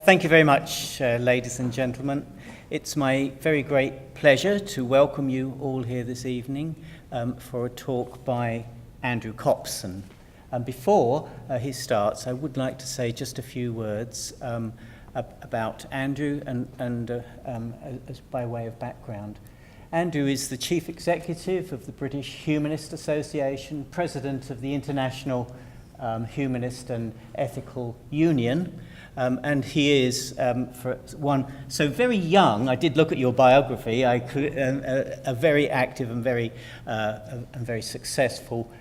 Thank you very much, ladies and gentlemen. It's my very great pleasure to welcome you all here this evening for a talk by Andrew Copson. And before he starts, I would like to say just a few words about Andrew and as by way of background. Andrew is the Chief Executive of the British Humanist Association, President of the International Humanist and Ethical Union, and he is, for one, so very young. I did look at your biography. A very active and very successful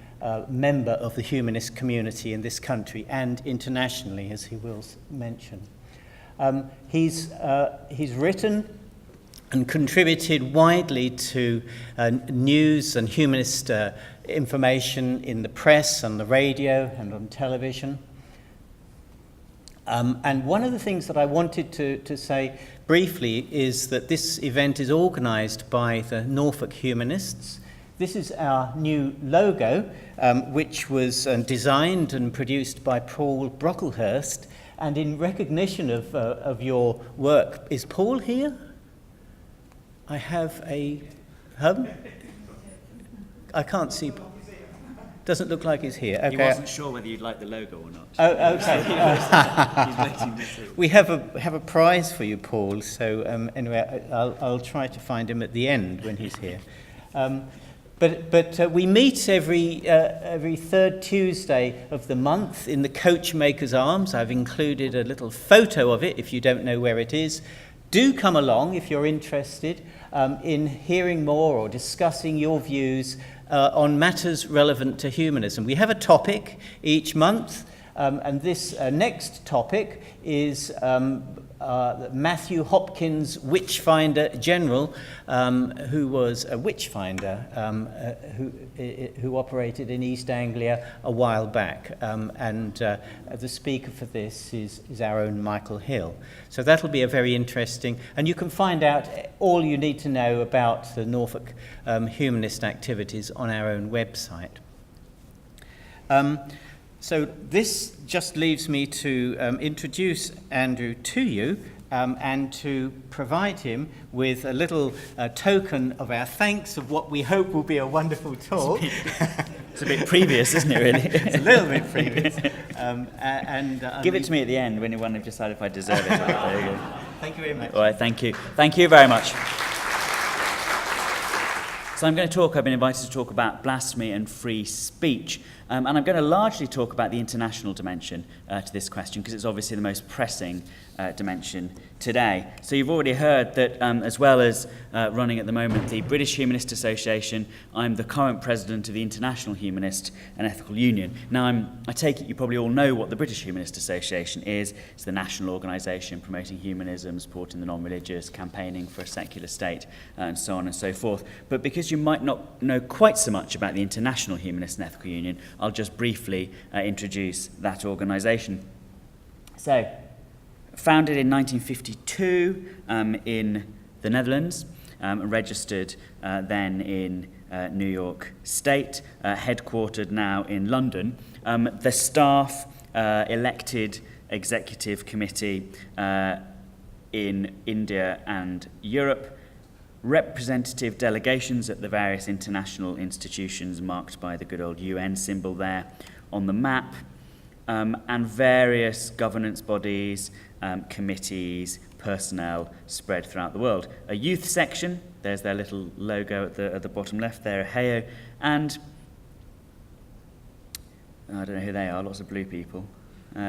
member of the humanist community in this country and internationally, as he will mention. He's written and contributed widely to news and humanist information in the press, on the radio, and on television. And one of the things that I wanted to say briefly is that this event is organised by the Norfolk Humanists. This is our new logo, which was designed and produced by Paul Brocklehurst. And in recognition of your work, is Paul here? I have a... I can't see... Doesn't look like he's here. Okay. He wasn't sure whether you'd like the logo or not. Oh, okay. He's waiting to see. We have a prize for you, Paul. So anyway, I'll try to find him at the end when he's here. But we meet every third Tuesday of the month in the Coachmaker's Arms. I've included a little photo of it if you don't know where it is. Do come along if you're interested in hearing more or discussing your views on matters relevant to humanism. We have a topic each month, and this next topic is Matthew Hopkins, Witchfinder General, who was a witchfinder who operated in East Anglia a while back. And the speaker for this is our own Michael Hill. So that'll be a very interesting, and you can find out all you need to know about the Norfolk humanist activities on our own website. So this just leaves me to introduce Andrew to you and to provide him with a little token of our thanks of what we hope will be a wonderful talk. It's a bit previous, isn't it, really? It's a little bit previous. Give it to me at the end when you want to decide if I deserve it. There you go. Thank you very much. All right, thank you. Thank you very much. So I've been invited to talk about blasphemy and free speech. And I'm going to largely talk about the international dimension to this question, because it's obviously the most pressing dimension today. So you've already heard that as well as running at the moment the British Humanist Association, I'm the current president of the International Humanist and Ethical Union. Now, I take it you probably all know what the British Humanist Association is. It's the national organisation promoting humanism, supporting the non-religious, campaigning for a secular state, and so on and so forth. But because you might not know quite so much about the International Humanist and Ethical Union, I'll just briefly introduce that organisation. So, founded in 1952 in the Netherlands, registered then in New York State, headquartered now in London. The staff elected executive committee in India and Europe, representative delegations at the various international institutions marked by the good old UN symbol there on the map, and various governance bodies, committees, personnel spread throughout the world. A youth section, there's their little logo at the bottom left there, HEO, and I don't know who they are, lots of blue people.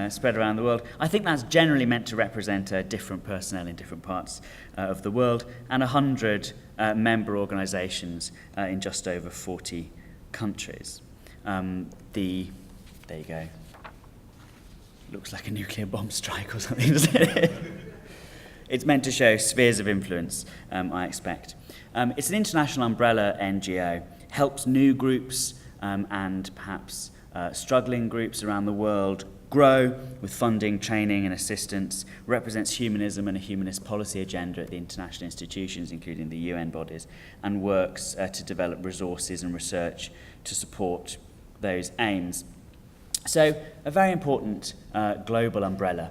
Spread around the world. I think that's generally meant to represent different personnel in different parts of the world, and 100 member organisations in just over 40 countries. There you go. Looks like a nuclear bomb strike or something, doesn't it? It's meant to show spheres of influence, I expect. It's an international umbrella NGO, helps new groups and perhaps struggling groups around the world grow with funding, training and assistance, represents humanism and a humanist policy agenda at the international institutions, including the UN bodies, and works to develop resources and research to support those aims. So a very important global umbrella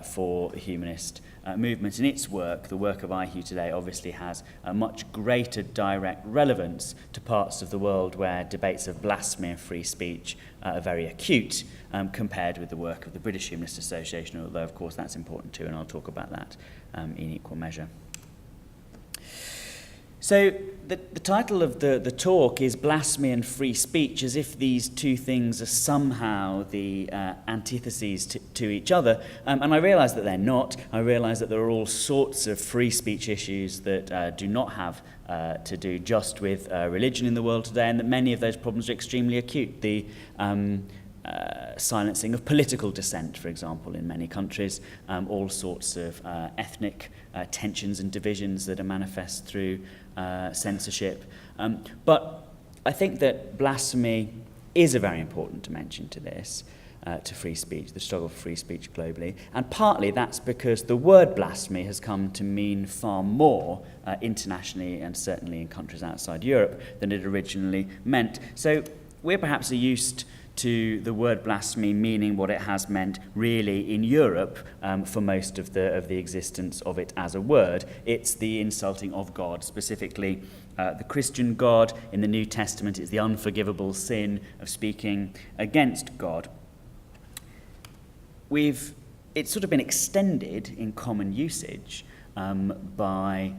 for the humanist movement. And its work, the work of IHU today, obviously has a much greater direct relevance to parts of the world where debates of blasphemy and free speech are very acute, compared with the work of the British Humanist Association, although of course that's important too, and I'll talk about that in equal measure. So the title of the talk is Blasphemy and Free Speech, as if these two things are somehow the antitheses to each other. And I realise that they're not. I realise that there are all sorts of free speech issues that do not have to do just with religion in the world today, and that many of those problems are extremely acute. The silencing of political dissent, for example, in many countries, all sorts of ethnic tensions and divisions that are manifest through censorship. But I think that blasphemy is a very important dimension to this, to free speech, the struggle for free speech globally. And partly that's because the word blasphemy has come to mean far more internationally and certainly in countries outside Europe than it originally meant. So we're perhaps used to the word blasphemy meaning what it has meant really in Europe for most of the existence of it as a word. It's the insulting of God, specifically the Christian God. In the New Testament, it's the unforgivable sin of speaking against God. It's sort of been extended in common usage by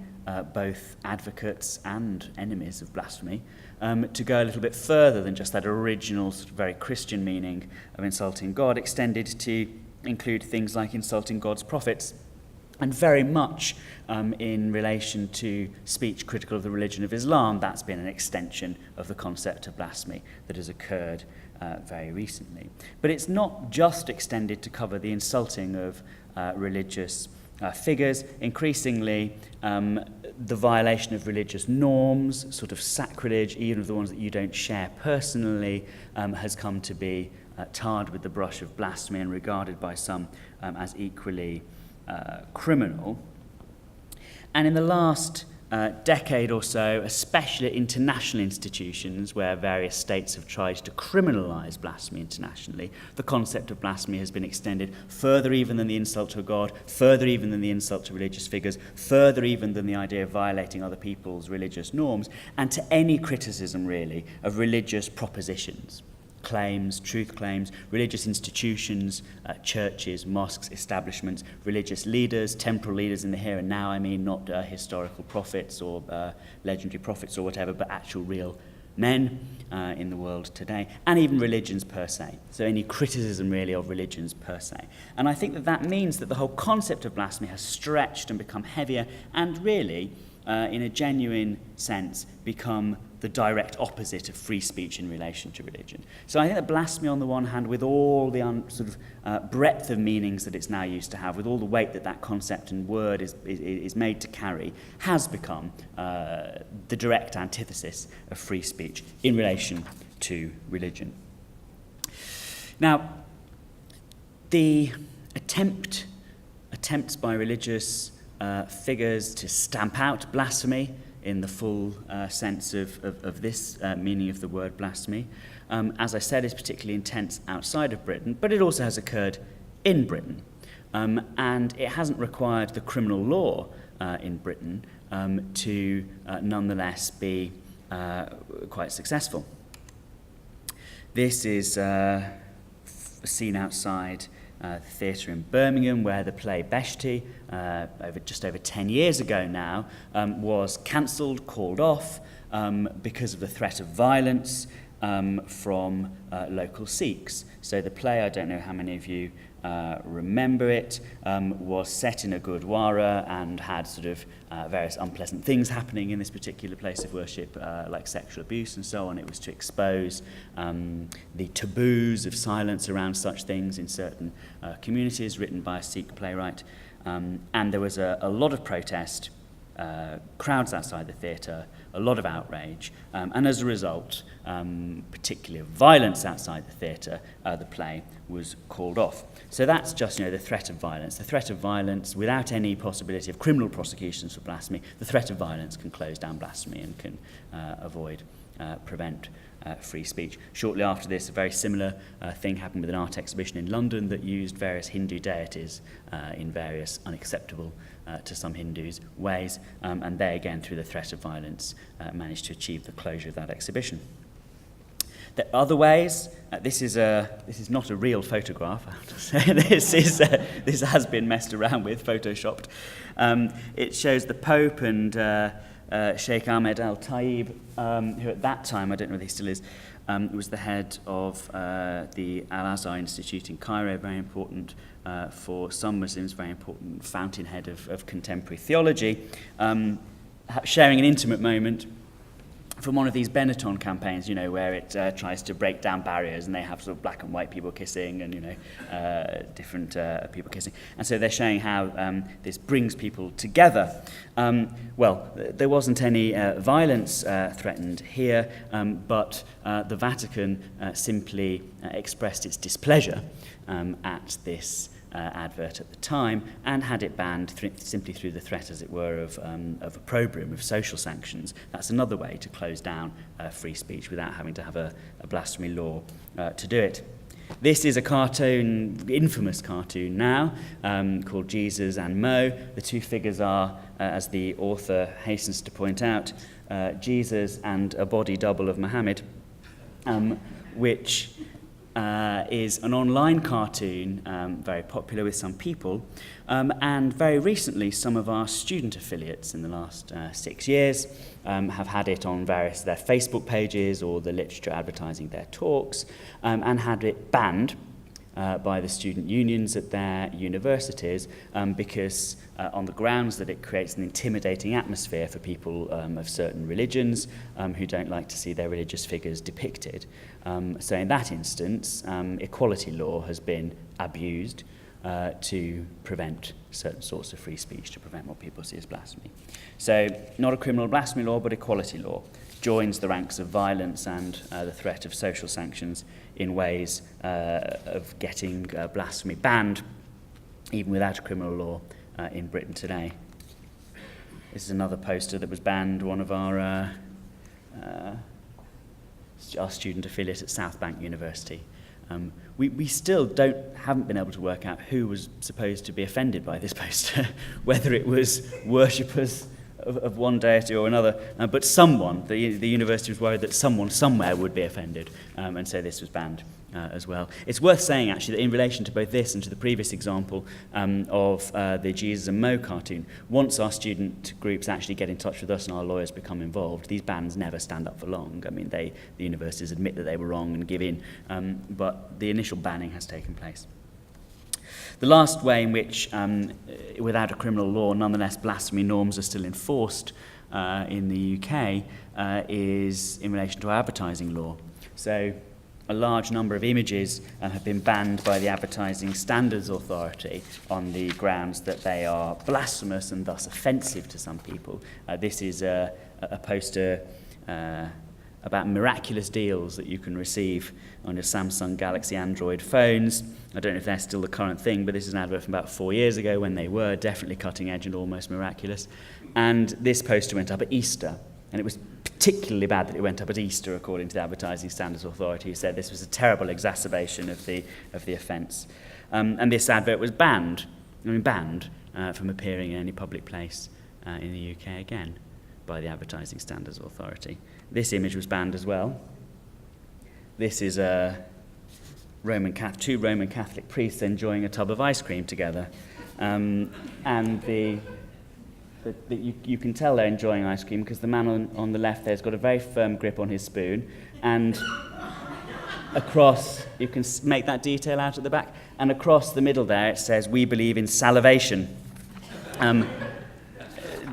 both advocates and enemies of blasphemy, to go a little bit further than just that original sort of very Christian meaning of insulting God, extended to include things like insulting God's prophets, and very much in relation to speech critical of the religion of Islam. That's been an extension of the concept of blasphemy that has occurred very recently. But it's not just extended to cover the insulting of religious figures. Increasingly, the violation of religious norms, sort of sacrilege, even of the ones that you don't share personally, has come to be tarred with the brush of blasphemy and regarded by some as equally criminal. And in the last decade or so, especially at international institutions where various states have tried to criminalise blasphemy internationally, the concept of blasphemy has been extended further even than the insult to God, further even than the insult to religious figures, further even than the idea of violating other people's religious norms, and to any criticism, really, of religious propositions. Claims, truth claims, religious institutions, churches, mosques, establishments, religious leaders, temporal leaders in the here and now, I mean, not historical prophets or legendary prophets or whatever, but actual real men in the world today, and even religions per se. So any criticism really of religions per se. And I think that means that the whole concept of blasphemy has stretched and become heavier and really, in a genuine sense, become the direct opposite of free speech in relation to religion. So I think that blasphemy, on the one hand, with all the sort of breadth of meanings that it's now used to have, with all the weight that that concept and word is made to carry, has become the direct antithesis of free speech in relation to religion. Now, the attempts by religious figures to stamp out blasphemy in the full sense of this meaning of the word blasphemy, as I said, is particularly intense outside of Britain, but it also has occurred in Britain. And it hasn't required the criminal law in Britain to nonetheless be quite successful. This is seen outside the theatre in Birmingham, where the play Beshti, just over 10 years ago now, was cancelled, called off, because of the threat of violence from local Sikhs. So the play, I don't know how many of you remember it, was set in a Gurdwara and had sort of various unpleasant things happening in this particular place of worship, like sexual abuse and so on. It was to expose the taboos of silence around such things in certain communities, written by a Sikh playwright. And there was a lot of protest, crowds outside the theatre, a lot of outrage, and as a result, particularly of violence outside the theatre, the play was called off. So that's just, the threat of violence. The threat of violence, without any possibility of criminal prosecutions for blasphemy, the threat of violence can close down blasphemy and can prevent free speech. Shortly after this, a very similar thing happened with an art exhibition in London that used various Hindu deities in various unacceptable to some Hindus ways, and they again, through the threat of violence, managed to achieve the closure of that exhibition. There are other ways. This is not a real photograph, I have to say. This has been messed around with, photoshopped. It shows the Pope and Sheikh Ahmed Al-Taib, who at that time, I don't know whether he still is, was the head of the Al-Azhar Institute in Cairo, very important for some Muslims, very important fountainhead of contemporary theology, sharing an intimate moment from one of these Benetton campaigns, where it tries to break down barriers, and they have sort of black and white people kissing and, different people kissing. And so they're showing how this brings people together. There wasn't any violence threatened here, but the Vatican simply expressed its displeasure at this advert at the time, and had it banned simply through the threat, as it were, of opprobrium, of social sanctions. That's another way to close down free speech without having to have a blasphemy law to do it. This is a cartoon, infamous cartoon now, called Jesus and Mo. The two figures are, as the author hastens to point out, Jesus and a body double of Muhammad, which is an online cartoon, very popular with some people, and very recently some of our student affiliates in the last 6 years have had it on various of their Facebook pages or the literature advertising their talks, and had it banned by the student unions at their universities because on the grounds that it creates an intimidating atmosphere for people of certain religions who don't like to see their religious figures depicted. So in that instance, equality law has been abused to prevent certain sorts of free speech, to prevent what people see as blasphemy. So not a criminal blasphemy law, but equality law joins the ranks of violence and the threat of social sanctions in ways of getting blasphemy banned, even without a criminal law in Britain today. This is another poster that was banned, one of our student affiliate at South Bank University. We still haven't been able to work out who was supposed to be offended by this poster, whether it was worshippers of one deity or another, but someone, the university was worried that someone somewhere would be offended, and so this was banned as well. It's worth saying, actually, that in relation to both this and to the previous example of the Jesus and Mo cartoon, once our student groups actually get in touch with us and our lawyers become involved, these bans never stand up for long. I mean, the universities admit that they were wrong and give in, but the initial banning has taken place. The last way in which, without a criminal law, nonetheless blasphemy norms are still enforced in the UK is in relation to our advertising law. So a large number of images have been banned by the Advertising Standards Authority on the grounds that they are blasphemous and thus offensive to some people. This is a poster about miraculous deals that you can receive on your Samsung Galaxy Android phones. I don't know if they're still the current thing, but this is an advert from about 4 years ago when they were definitely cutting edge and almost miraculous. And this poster went up at Easter, and it was particularly bad that it went up at Easter, according to the Advertising Standards Authority, who said this was a terrible exacerbation of the offence. And this advert was banned from appearing in any public place in the UK again by the Advertising Standards Authority. This image was banned as well. This is two Roman Catholic priests enjoying a tub of ice cream together. And you can tell they're enjoying ice cream because the man on the left there's got a very firm grip on his spoon, and across, you can make that detail out at the back, and across the middle there it says, "We believe in salivation."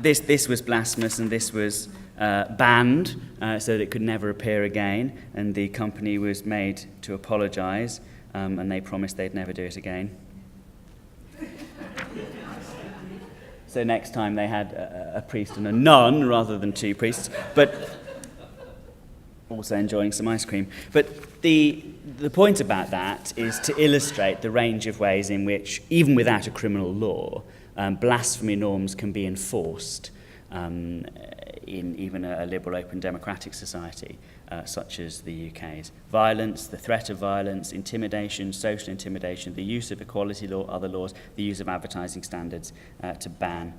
This was blasphemous, and this was banned so that it could never appear again, and the company was made to apologise, and they promised they'd never do it again. So next time they had a priest and a nun rather than two priests, but also enjoying some ice cream. But the point about that is to illustrate the range of ways in which, even without a criminal law, blasphemy norms can be enforced in even a liberal, open, democratic society. such as the UK's. Violence, the threat of violence, intimidation, social intimidation, the use of equality law, other laws, the use of advertising standards to ban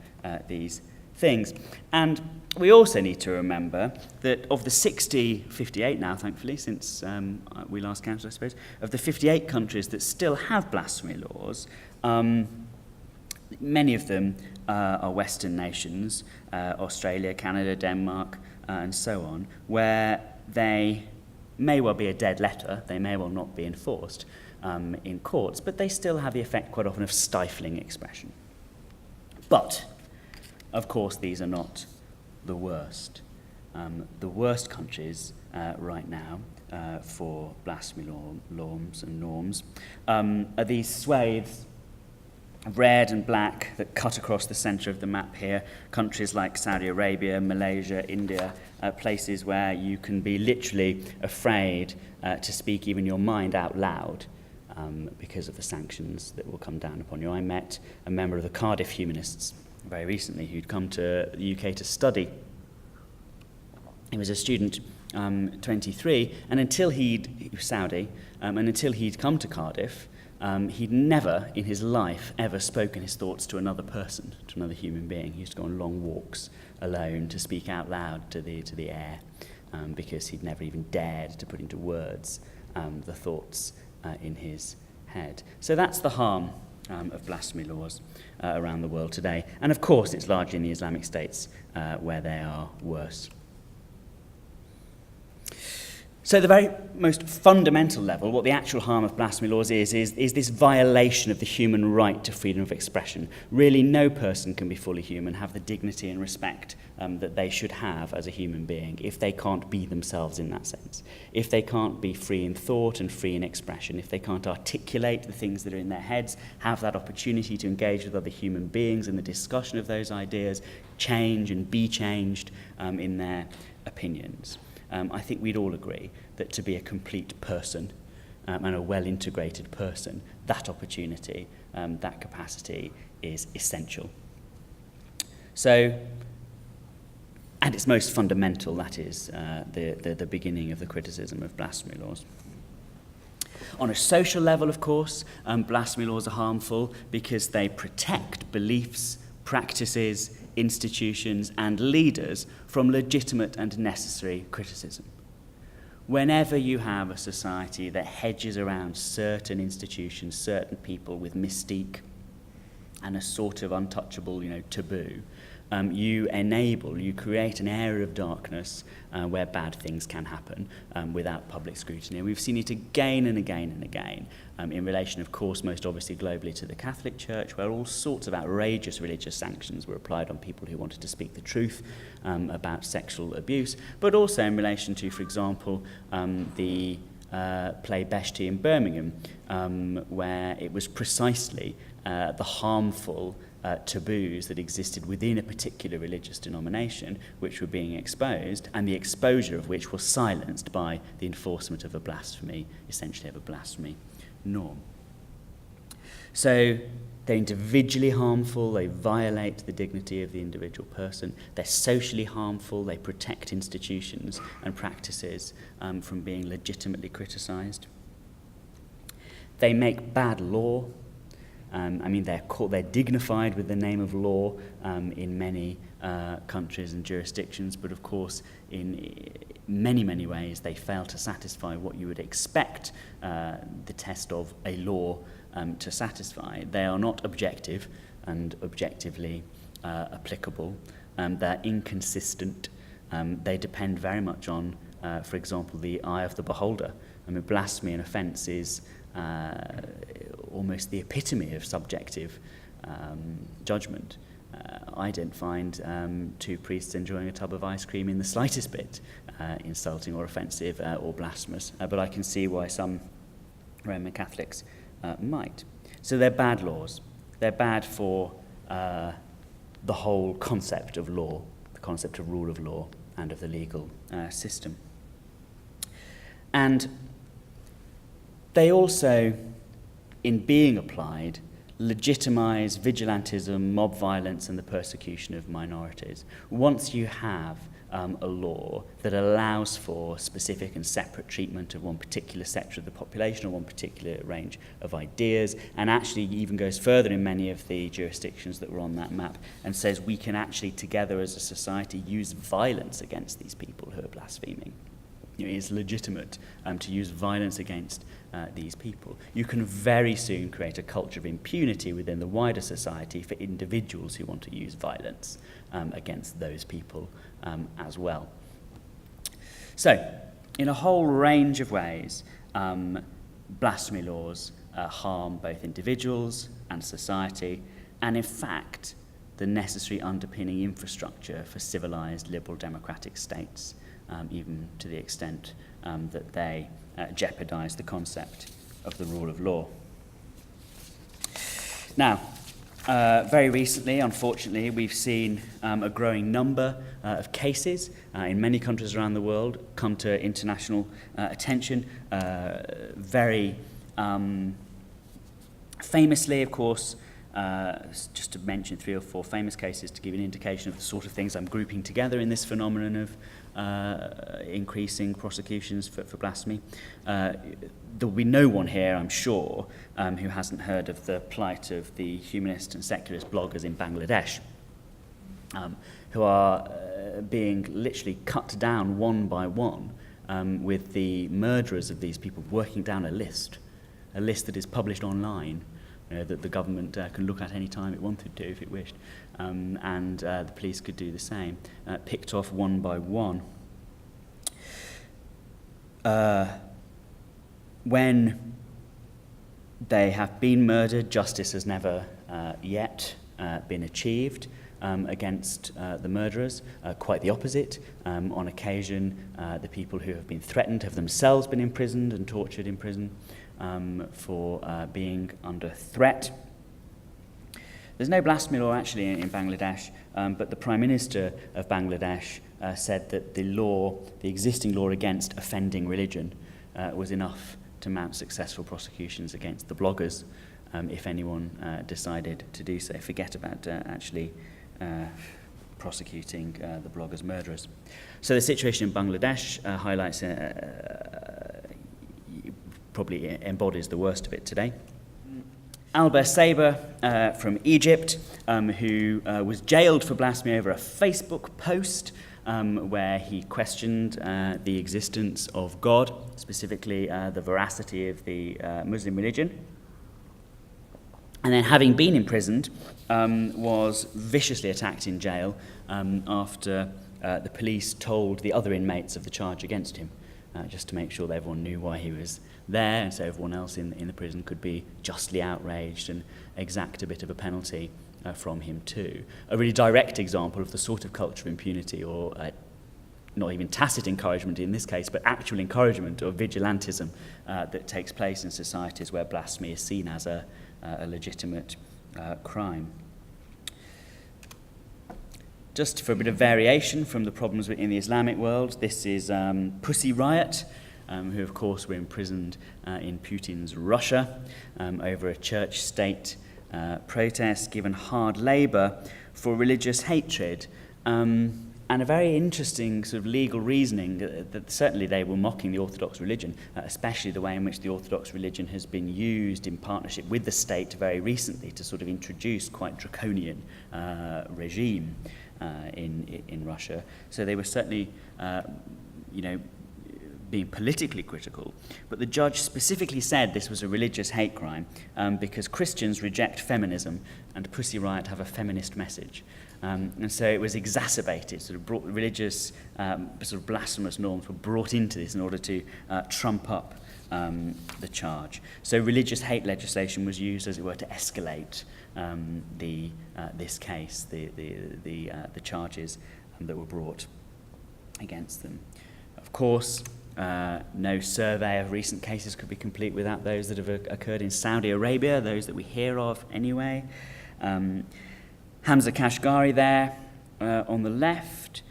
these things. And we also need to remember that of the 58 now, thankfully, since we last counted, I suppose, of the 58 countries that still have blasphemy laws, many of them are Western nations, Australia, Canada, Denmark, and so on, where they may well be a dead letter, they may well not be enforced in courts, but they still have the effect quite often of stifling expression. But, of course, these are not the worst. The worst countries right now for blasphemy laws and norms are these swathes of red and black that cut across the centre of the map here. Countries like Saudi Arabia, Malaysia, India, places where you can be literally afraid to speak even your mind out loud because of the sanctions that will come down upon you. I met a member of the Cardiff Humanists very recently who'd come to the UK to study. He was a student, 23, and he was Saudi, and until he'd come to Cardiff, he'd never in his life ever spoken his thoughts to another person, to another human being. He used to go on long walks alone to speak out loud to the air, because he'd never even dared to put into words the thoughts in his head. So that's the harm of blasphemy laws around the world today. And of course, it's largely in the Islamic states where they are worse. So the very most fundamental level, what the actual harm of blasphemy laws is this violation of the human right to freedom of expression. Really, no person can be fully human, have the dignity and respect that they should have as a human being if they can't be themselves in that sense. If they can't be free in thought and free in expression, if they can't articulate the things that are in their heads, have that opportunity to engage with other human beings in the discussion of those ideas, change and be changed in their opinions. I think we'd all agree that to be a complete person and a well-integrated person, that opportunity, that capacity is essential. So, at its most fundamental, that is the beginning of the criticism of blasphemy laws. On a social level, of course, blasphemy laws are harmful because they protect beliefs, practices, institutions and leaders from legitimate and necessary criticism. Whenever you have a society that hedges around certain institutions, certain people with mystique and a sort of untouchable, taboo, you create an area of darkness where bad things can happen without public scrutiny. And we've seen it again and again and again in relation, of course, most obviously globally to the Catholic Church, where all sorts of outrageous religious sanctions were applied on people who wanted to speak the truth about sexual abuse, but also in relation to, for example, the play Beshti in Birmingham, where it was precisely the harmful taboos that existed within a particular religious denomination which were being exposed, and the exposure of which was silenced by the enforcement of a blasphemy, essentially of a blasphemy norm. So they're individually harmful, they violate the dignity of the individual person, they're socially harmful, they protect institutions and practices from being legitimately criticised. They make bad law. They're dignified with the name of law in many countries and jurisdictions, but of course in many, many ways they fail to satisfy what you would expect the test of a law to satisfy. They are not objective and objectively applicable. They're inconsistent. They depend very much on, for example, the eye of the beholder. Blasphemy, an offence, is almost the epitome of subjective judgment. I don't find two priests enjoying a tub of ice cream in the slightest bit insulting or offensive or blasphemous, but I can see why some Roman Catholics might. So they're bad laws. They're bad for the whole concept of law, the concept of rule of law and of the legal system. And they also, in being applied, legitimize vigilantism, mob violence, and the persecution of minorities. Once you have a law that allows for specific and separate treatment of one particular sector of the population or one particular range of ideas, and actually even goes further in many of the jurisdictions that were on that map and says we can actually together as a society use violence against these people who are blaspheming. It is legitimate to use violence against these people. You can very soon create a culture of impunity within the wider society for individuals who want to use violence against those people as well. So, in a whole range of ways, blasphemy laws harm both individuals and society, and in fact, the necessary underpinning infrastructure for civilized liberal democratic states, even to the extent that they jeopardize the concept of the rule of law. Now, very recently, unfortunately, we've seen a growing number of cases in many countries around the world come to international attention. Very famously, of course, just to mention 3 or 4 famous cases to give an indication of the sort of things I'm grouping together in this phenomenon of increasing prosecutions for blasphemy. There will be no one here, I'm sure, who hasn't heard of the plight of the humanist and secularist bloggers in Bangladesh, who are being literally cut down one by one, with the murderers of these people working down a list that is published online, that the government can look at any time it wanted to if it wished, and the police could do the same, picked off one by one. When they have been murdered, justice has never yet been achieved against the murderers. Quite the opposite. On occasion, the people who have been threatened have themselves been imprisoned and tortured in prison for being under threat. There's no blasphemy law actually in Bangladesh, but the Prime Minister of Bangladesh said that the existing law against offending religion was enough to mount successful prosecutions against the bloggers if anyone decided to do so. Forget about actually prosecuting the bloggers' murderers. So the situation in Bangladesh highlights, probably embodies the worst of it today. Albert Saber from Egypt, who was jailed for blasphemy over a Facebook post where he questioned the existence of God, specifically the veracity of the Muslim religion. And then, having been imprisoned, was viciously attacked in jail after the police told the other inmates of the charge against him, just to make sure that everyone knew why he was there, and so everyone else in the prison could be justly outraged and exact a bit of a penalty from him too. A really direct example of the sort of culture of impunity, or not even tacit encouragement in this case, but actual encouragement of vigilantism that takes place in societies where blasphemy is seen as a legitimate crime. Just for a bit of variation from the problems in the Islamic world, this is Pussy Riot, who of course were imprisoned in Putin's Russia over a church-state protest, given hard labour for religious hatred, and a very interesting sort of legal reasoning that certainly they were mocking the Orthodox religion, especially the way in which the Orthodox religion has been used in partnership with the state very recently to sort of introduce quite draconian regime in Russia. So they were certainly, being politically critical, but the judge specifically said this was a religious hate crime because Christians reject feminism and Pussy Riot have a feminist message. And so it was exacerbated, sort of brought religious, sort of blasphemous norms were brought into this in order to trump up the charge. So religious hate legislation was used, as it were, to escalate this case, the charges that were brought against them. Of course, no survey of recent cases could be complete without those that have occurred in Saudi Arabia, those that we hear of anyway. Hamza Kashgari there on the left,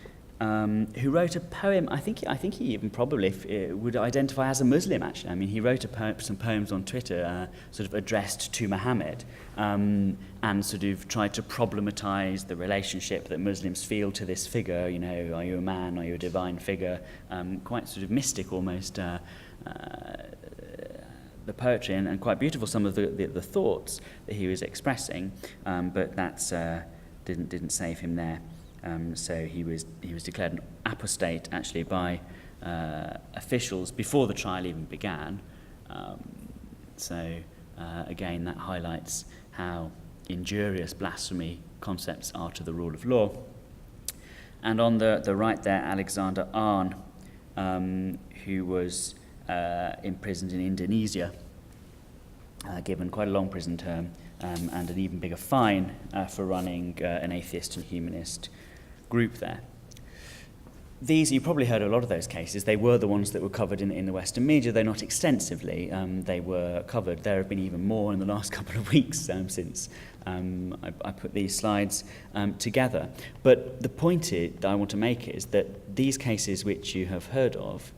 who wrote a poem. I think he even probably would identify as a Muslim, actually. I mean, he wrote some poems on Twitter, sort of addressed to Muhammad, and sort of tried to problematize the relationship that Muslims feel to this figure. You know, are you a man? Are you a divine figure? Quite sort of mystic, almost. The poetry and quite beautiful, some of the thoughts that he was expressing, but that's didn't save him there. So he was declared an apostate, actually, by officials before the trial even began. Again, that highlights how injurious blasphemy concepts are to the rule of law. And on the right there, Alexander Arn, who was imprisoned in Indonesia, given quite a long prison term and an even bigger fine for running an atheist and humanist group there. These, you probably heard a lot of those cases. They were the ones that were covered in the Western media, though not extensively. They were covered. There have been even more in the last couple of weeks since I put these slides together. But the point that I want to make is that these cases which you have heard of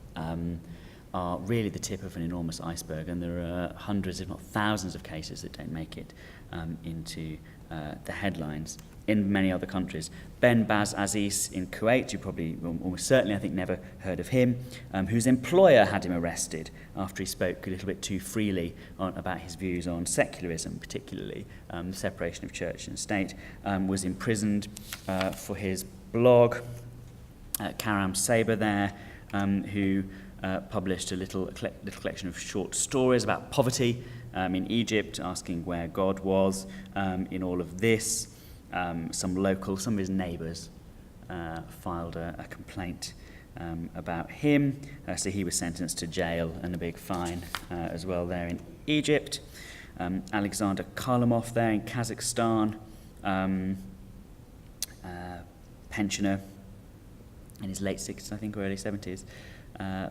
are really the tip of an enormous iceberg, and there are hundreds, if not thousands, of cases that don't make it into the headlines in many other countries. Ben Baz Aziz in Kuwait, you probably, almost certainly, I think, never heard of him, whose employer had him arrested after he spoke a little bit too freely about his views on secularism, particularly the separation of church and state, was imprisoned for his blog. Karam Saber there, who published a little collection of short stories about poverty in Egypt, asking where God was in all of this. Some of his neighbours filed a complaint about him, so he was sentenced to jail and a big fine as well there in Egypt. Alexander Karlamov there in Kazakhstan, pensioner in his late 60s, I think, or early 70s.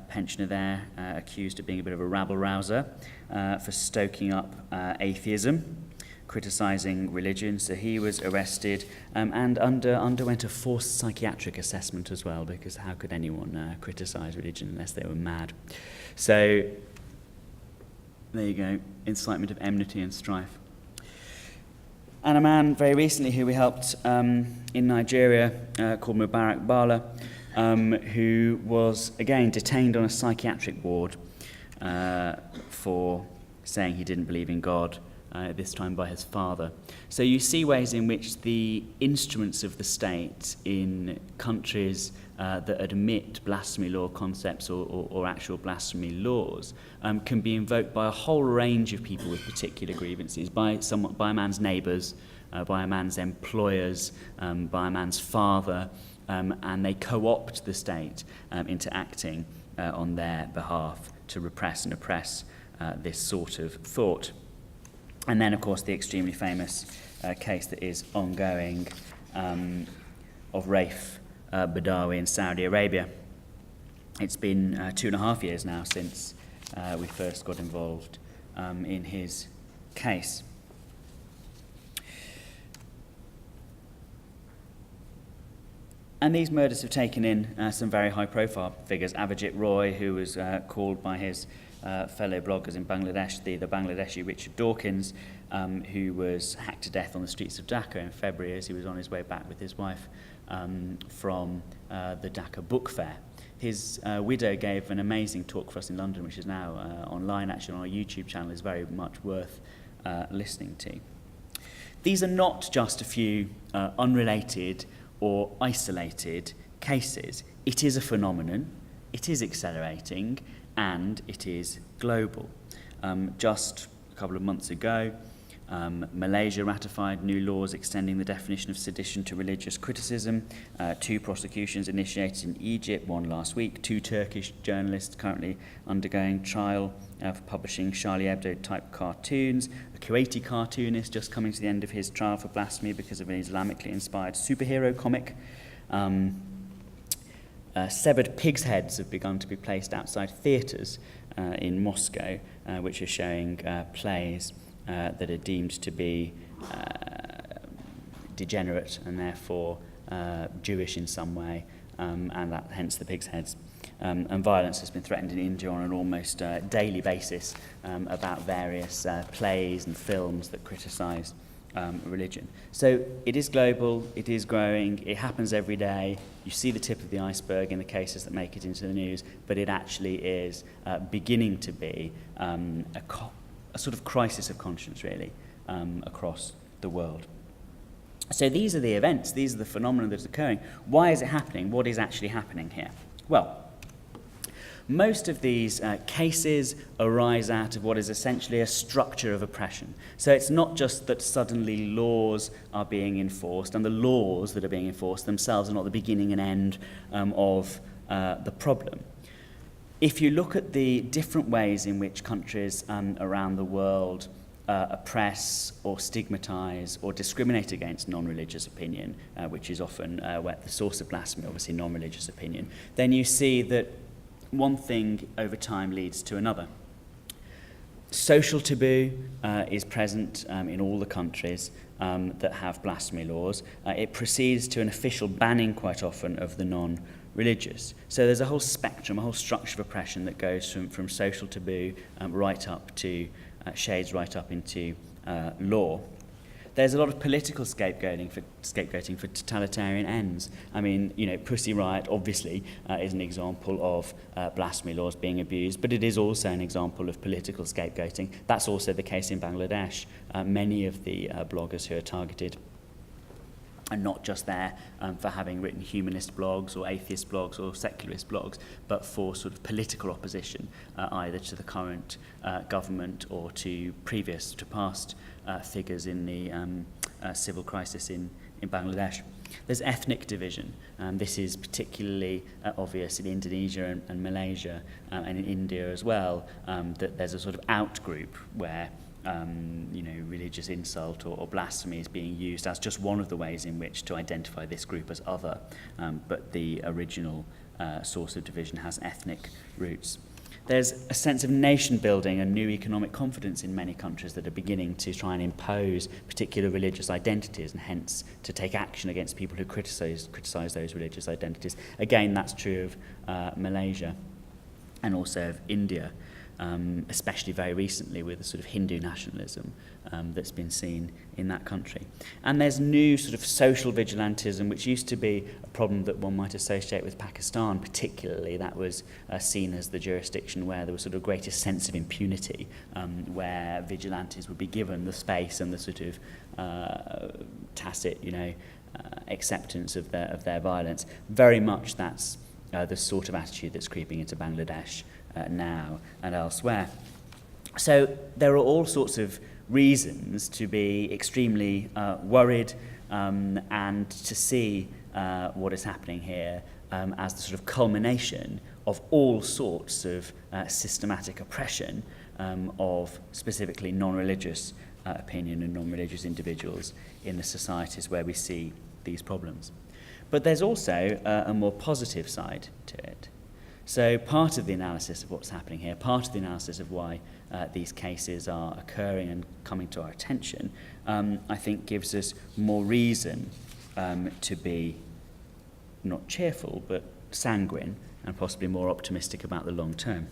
Pensioner there, accused of being a bit of a rabble-rouser for stoking up atheism, criticising religion. So he was arrested and underwent a forced psychiatric assessment as well, because how could anyone criticise religion unless they were mad? So there you go, incitement of enmity and strife. And a man very recently who we helped in Nigeria called Mubarak Bala, who was, again, detained on a psychiatric ward for saying he didn't believe in God, this time by his father. So you see ways in which the instruments of the state in countries that admit blasphemy law concepts or actual blasphemy laws can be invoked by a whole range of people with particular grievances, by a man's neighbours, by a man's employers, by a man's father, and they co-opt the state into acting on their behalf to repress and oppress this sort of thought. And then, of course, the extremely famous case that is ongoing of Raif Badawi in Saudi Arabia. It's been 2.5 years now since we first got involved in his case. And these murders have taken in some very high-profile figures. Avijit Roy, who was called by his fellow bloggers in Bangladesh, the Bangladeshi Richard Dawkins, who was hacked to death on the streets of Dhaka in February as he was on his way back with his wife from the Dhaka Book Fair. His widow gave an amazing talk for us in London, which is now online, actually, on our YouTube channel. Is very much worth listening to. These are not just a few unrelated or isolated cases. It is a phenomenon, it is accelerating, and it is global. Just a couple of months ago, Malaysia ratified new laws extending the definition of sedition to religious criticism. 2 prosecutions initiated in Egypt, 1 last week. 2 Turkish journalists currently undergoing trial for publishing Charlie Hebdo-type cartoons. A Kuwaiti cartoonist just coming to the end of his trial for blasphemy because of an Islamically inspired superhero comic. Severed pigs' heads have begun to be placed outside theatres in Moscow, which are showing plays that are deemed to be degenerate and therefore Jewish in some way, and that hence the pig's heads. And violence has been threatened in India on an almost daily basis about various plays and films that criticise religion. So it is global, it is growing, it happens every day. You see the tip of the iceberg in the cases that make it into the news, but it actually is beginning to be a sort of crisis of conscience, really, across the world. So these are the events, these are the phenomena that is occurring. Why is it happening? What is actually happening here? Well, most of these cases arise out of what is essentially a structure of oppression. So it's not just that suddenly laws are being enforced, and the laws that are being enforced themselves are not the beginning and end of the problem. If you look at the different ways in which countries around the world oppress or stigmatise or discriminate against non-religious opinion, which is often the source of blasphemy, obviously non-religious opinion, then you see that one thing over time leads to another. Social taboo is present in all the countries that have blasphemy laws. It proceeds to an official banning quite often of the non-religious. So there's a whole spectrum, a whole structure of oppression that goes from social taboo right up to shades right up into law. There's a lot of political scapegoating for totalitarian ends. I mean, Pussy Riot obviously is an example of blasphemy laws being abused, but it is also an example of political scapegoating. That's also the case in Bangladesh. Many of the bloggers who are targeted are not just there for having written humanist blogs or atheist blogs or secularist blogs, but for sort of political opposition, either to the current government or to past figures in the civil crisis in Bangladesh. There's ethnic division. This is particularly obvious in Indonesia and Malaysia and in India as well, that there's a sort of out-group where religious insult or blasphemy is being used as just one of the ways in which to identify this group as other, but the original source of division has ethnic roots. There's a sense of nation building and new economic confidence in many countries that are beginning to try and impose particular religious identities and hence to take action against people who criticize those religious identities. Again, that's true of Malaysia and also of India. Especially very recently with the sort of Hindu nationalism that's been seen in that country. And there's new sort of social vigilantism, which used to be a problem that one might associate with Pakistan particularly. That was seen as the jurisdiction where there was sort of greatest sense of impunity, where vigilantes would be given the space and the sort of tacit, acceptance of their violence. Very much that's the sort of attitude that's creeping into Bangladesh now and elsewhere. So there are all sorts of reasons to be extremely worried and to see what is happening here as the sort of culmination of all sorts of systematic oppression of specifically non-religious opinion and non-religious individuals in the societies where we see these problems. But there's also a more positive side to it. So part of the analysis of what's happening here, part of the analysis of why these cases are occurring and coming to our attention, I think gives us more reason to be not cheerful, but sanguine and possibly more optimistic about the long term.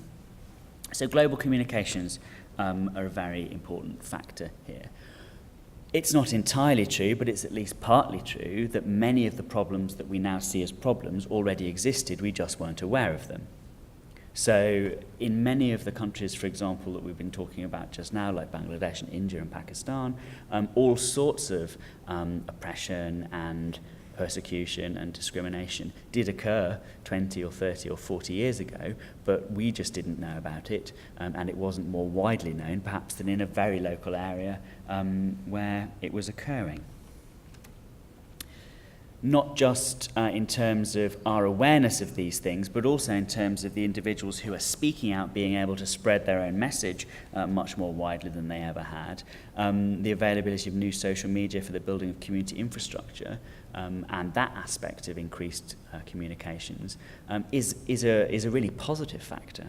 So global communications are a very important factor here. It's not entirely true, but it's at least partly true that many of the problems that we now see as problems already existed, we just weren't aware of them. So in many of the countries, for example, that we've been talking about just now, like Bangladesh and India and Pakistan, all sorts of oppression and persecution and discrimination did occur 20 or 30 or 40 years ago, but we just didn't know about it, and it wasn't more widely known, perhaps, than in a very local area where it was occurring. Not just in terms of our awareness of these things, but also in terms of the individuals who are speaking out being able to spread their own message much more widely than they ever had. The availability of new social media for the building of community infrastructure and that aspect of increased communications is a really positive factor,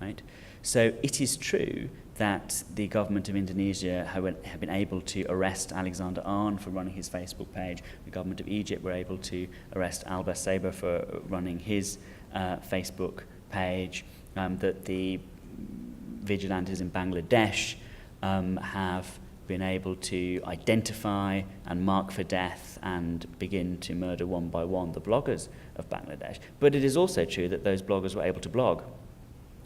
right? So it is true that the government of Indonesia have been able to arrest Alexander Arn for running his Facebook page. The government of Egypt were able to arrest Al-Basaber for running his Facebook page. That the vigilantes in Bangladesh have been able to identify and mark for death and begin to murder one by one the bloggers of Bangladesh. But it is also true that those bloggers were able to blog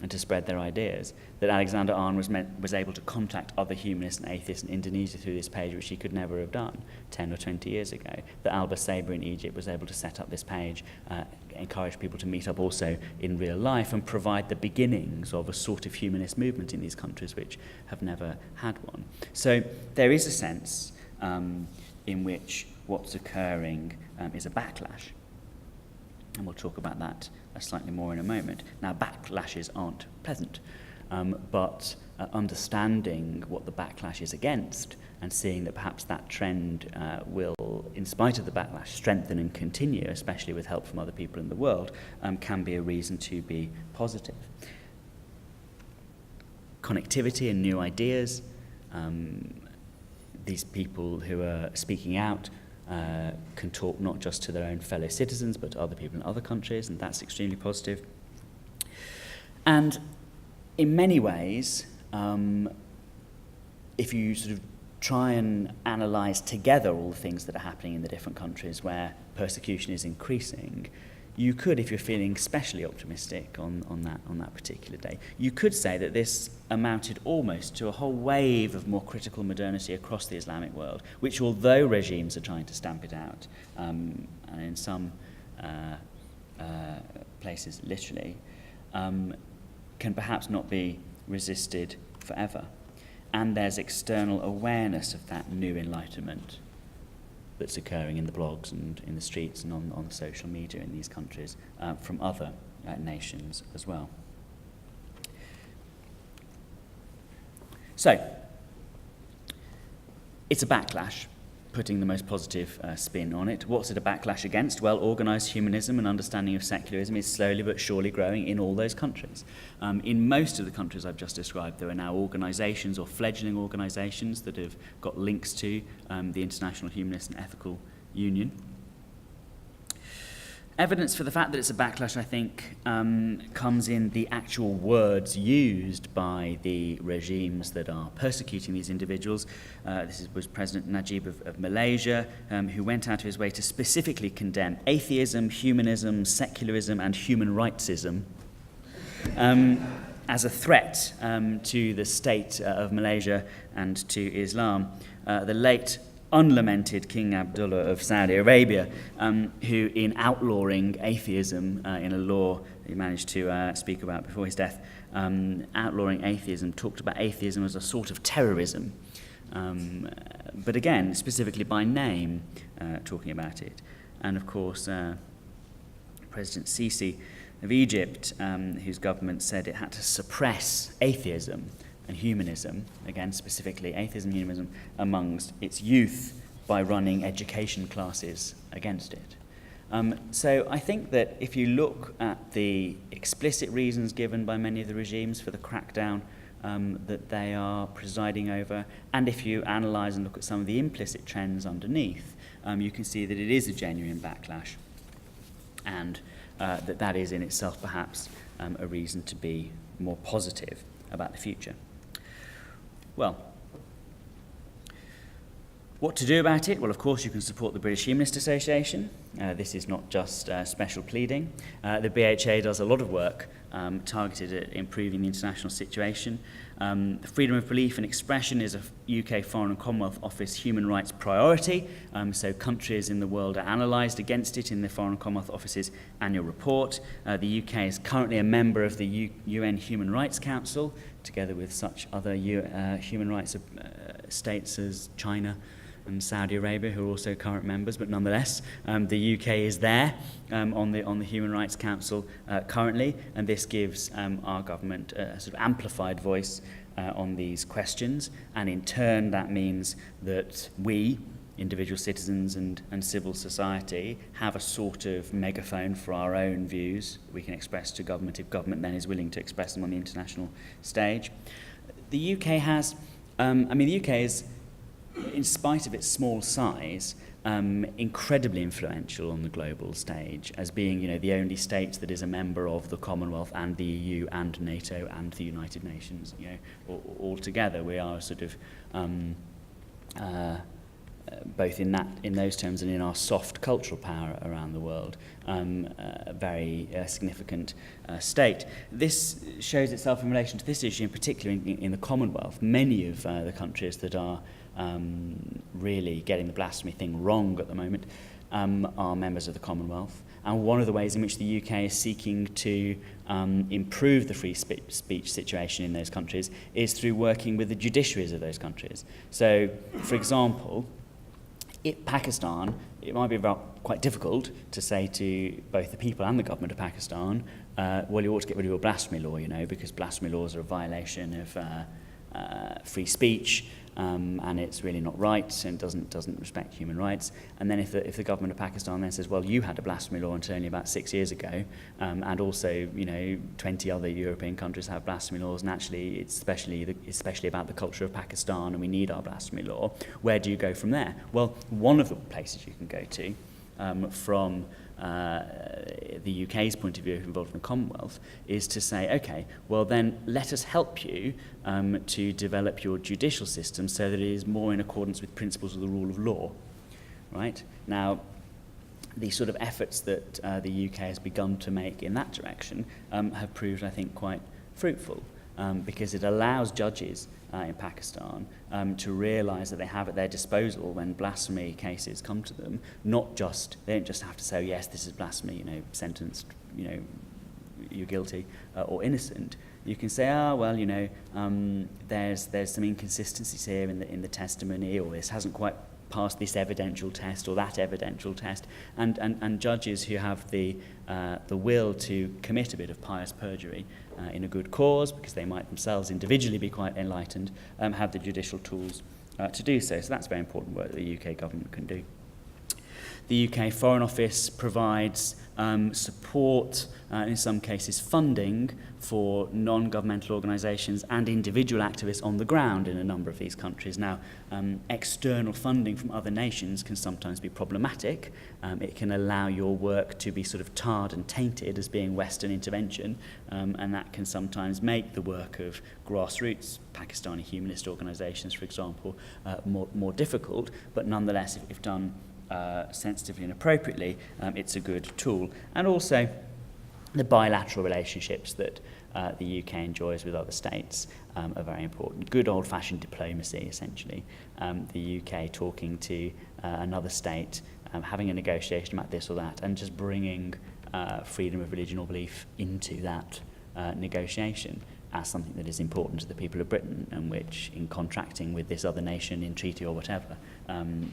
and to spread their ideas, that Alexander Arn was able to contact other humanists and atheists in Indonesia through this page, which he could never have done 10 or 20 years ago, that Al-Basaber in Egypt was able to set up this page, encourage people to meet up also in real life and provide the beginnings of a sort of humanist movement in these countries which have never had one. So there is a sense in which what's occurring is a backlash. And we'll talk about that slightly more in a moment. Now, backlashes aren't pleasant, but understanding what the backlash is against and seeing that perhaps that trend will, in spite of the backlash, strengthen and continue, especially with help from other people in the world, can be a reason to be positive. Connectivity and new ideas, these people who are speaking out can talk not just to their own fellow citizens but to other people in other countries, and that's extremely positive. And in many ways, if you sort of try and analyse together all the things that are happening in the different countries where persecution is increasing, you could, if you're feeling especially optimistic on that particular day, you could say that this amounted almost to a whole wave of more critical modernity across the Islamic world, which, although regimes are trying to stamp it out, and in some places literally, can perhaps not be resisted forever. And there's external awareness of that new enlightenment that's occurring in the blogs and in the streets and on social media in these countries from other nations as well. So, it's a backlash, putting the most positive spin on it. What's it a backlash against? Well, organised humanism and understanding of secularism is slowly but surely growing in all those countries. In most of the countries I've just described, there are now organisations or fledgling organisations that have got links to the International Humanist and Ethical Union. Evidence for the fact that it's a backlash, I think, comes in the actual words used by the regimes that are persecuting these individuals. This was President Najib of Malaysia, who went out of his way to specifically condemn atheism, humanism, secularism, and human rightsism as a threat to the state of Malaysia and to Islam. The late unlamented King Abdullah of Saudi Arabia, who, in outlawing atheism in a law that he managed to speak about before his death, outlawing atheism, talked about atheism as a sort of terrorism, but again, specifically by name, talking about it. And of course, President Sisi of Egypt, whose government said it had to suppress atheism and humanism, again specifically atheism and humanism, amongst its youth by running education classes against it. So I think that if you look at the explicit reasons given by many of the regimes for the crackdown that they are presiding over, and if you analyse and look at some of the implicit trends underneath, you can see that it is a genuine backlash, and that is in itself perhaps a reason to be more positive about the future. Well, what to do about it? Well, of course, you can support the British Humanist Association. This is not just special pleading. The BHA does a lot of work targeted at improving the international situation. Freedom of belief and expression is a UK Foreign and Commonwealth Office human rights priority, so countries in the world are analysed against it in the Foreign and Commonwealth Office's annual report. The UK is currently a member of the UN Human Rights Council, together with such other human rights states as China and Saudi Arabia, who are also current members, but nonetheless, the UK is there on the Human Rights Council currently, and this gives our government a sort of amplified voice on these questions, and in turn that means that we, individual citizens and civil society, have a sort of megaphone for our own views we can express to government if government then is willing to express them on the international stage. The UK has, the UK is, in spite of its small size, incredibly influential on the global stage as being, the only state that is a member of the Commonwealth and the EU and NATO and the United Nations. All together we are sort of both in those terms and in our soft cultural power around the world, a very significant state. This shows itself in relation to this issue, in particular in the Commonwealth. Many of the countries that are really getting the blasphemy thing wrong at the moment are members of the Commonwealth. And one of the ways in which the UK is seeking to improve the free speech situation in those countries is through working with the judiciaries of those countries. So, for example, Pakistan, it might be quite difficult to say to both the people and the government of Pakistan, well, you ought to get rid of your blasphemy law, because blasphemy laws are a violation of free speech, and it's really not right and doesn't respect human rights. And then if the government of Pakistan then says, well, you had a blasphemy law until only about 6 years ago, and also 20 other European countries have blasphemy laws, and actually it's especially about the culture of Pakistan, and we need our blasphemy law. Where do you go from there? Well, one of the places you can go to from the UK's point of view involved in the Commonwealth is to say, okay, well then let us help you to develop your judicial system so that it is more in accordance with principles of the rule of law, right? Now, the sort of efforts that the UK has begun to make in that direction have proved, I think, quite fruitful, because it allows judges in Pakistan to realise that they have at their disposal, when blasphemy cases come to them, they don't just have to say, oh, yes, this is blasphemy, sentenced, you're guilty or innocent. You can say, there's some inconsistencies here in the testimony, or this hasn't quite passed this evidential test or that evidential test, and judges who have the will to commit a bit of pious perjury in a good cause, because they might themselves individually be quite enlightened, have the judicial tools to do so. So that's very important work that the UK government can do. The UK Foreign Office provides support, in some cases funding, for non-governmental organisations and individual activists on the ground in a number of these countries. Now, external funding from other nations can sometimes be problematic. It can allow your work to be sort of tarred and tainted as being Western intervention, and that can sometimes make the work of grassroots Pakistani humanist organisations, for example, more difficult, but nonetheless, if done sensitively and appropriately, it's a good tool. And also the bilateral relationships that the UK enjoys with other states are very important. Good old-fashioned diplomacy, essentially. The UK talking to another state, having a negotiation about this or that, and just bringing freedom of religion or belief into that negotiation as something that is important to the people of Britain, and which, in contracting with this other nation in treaty or whatever,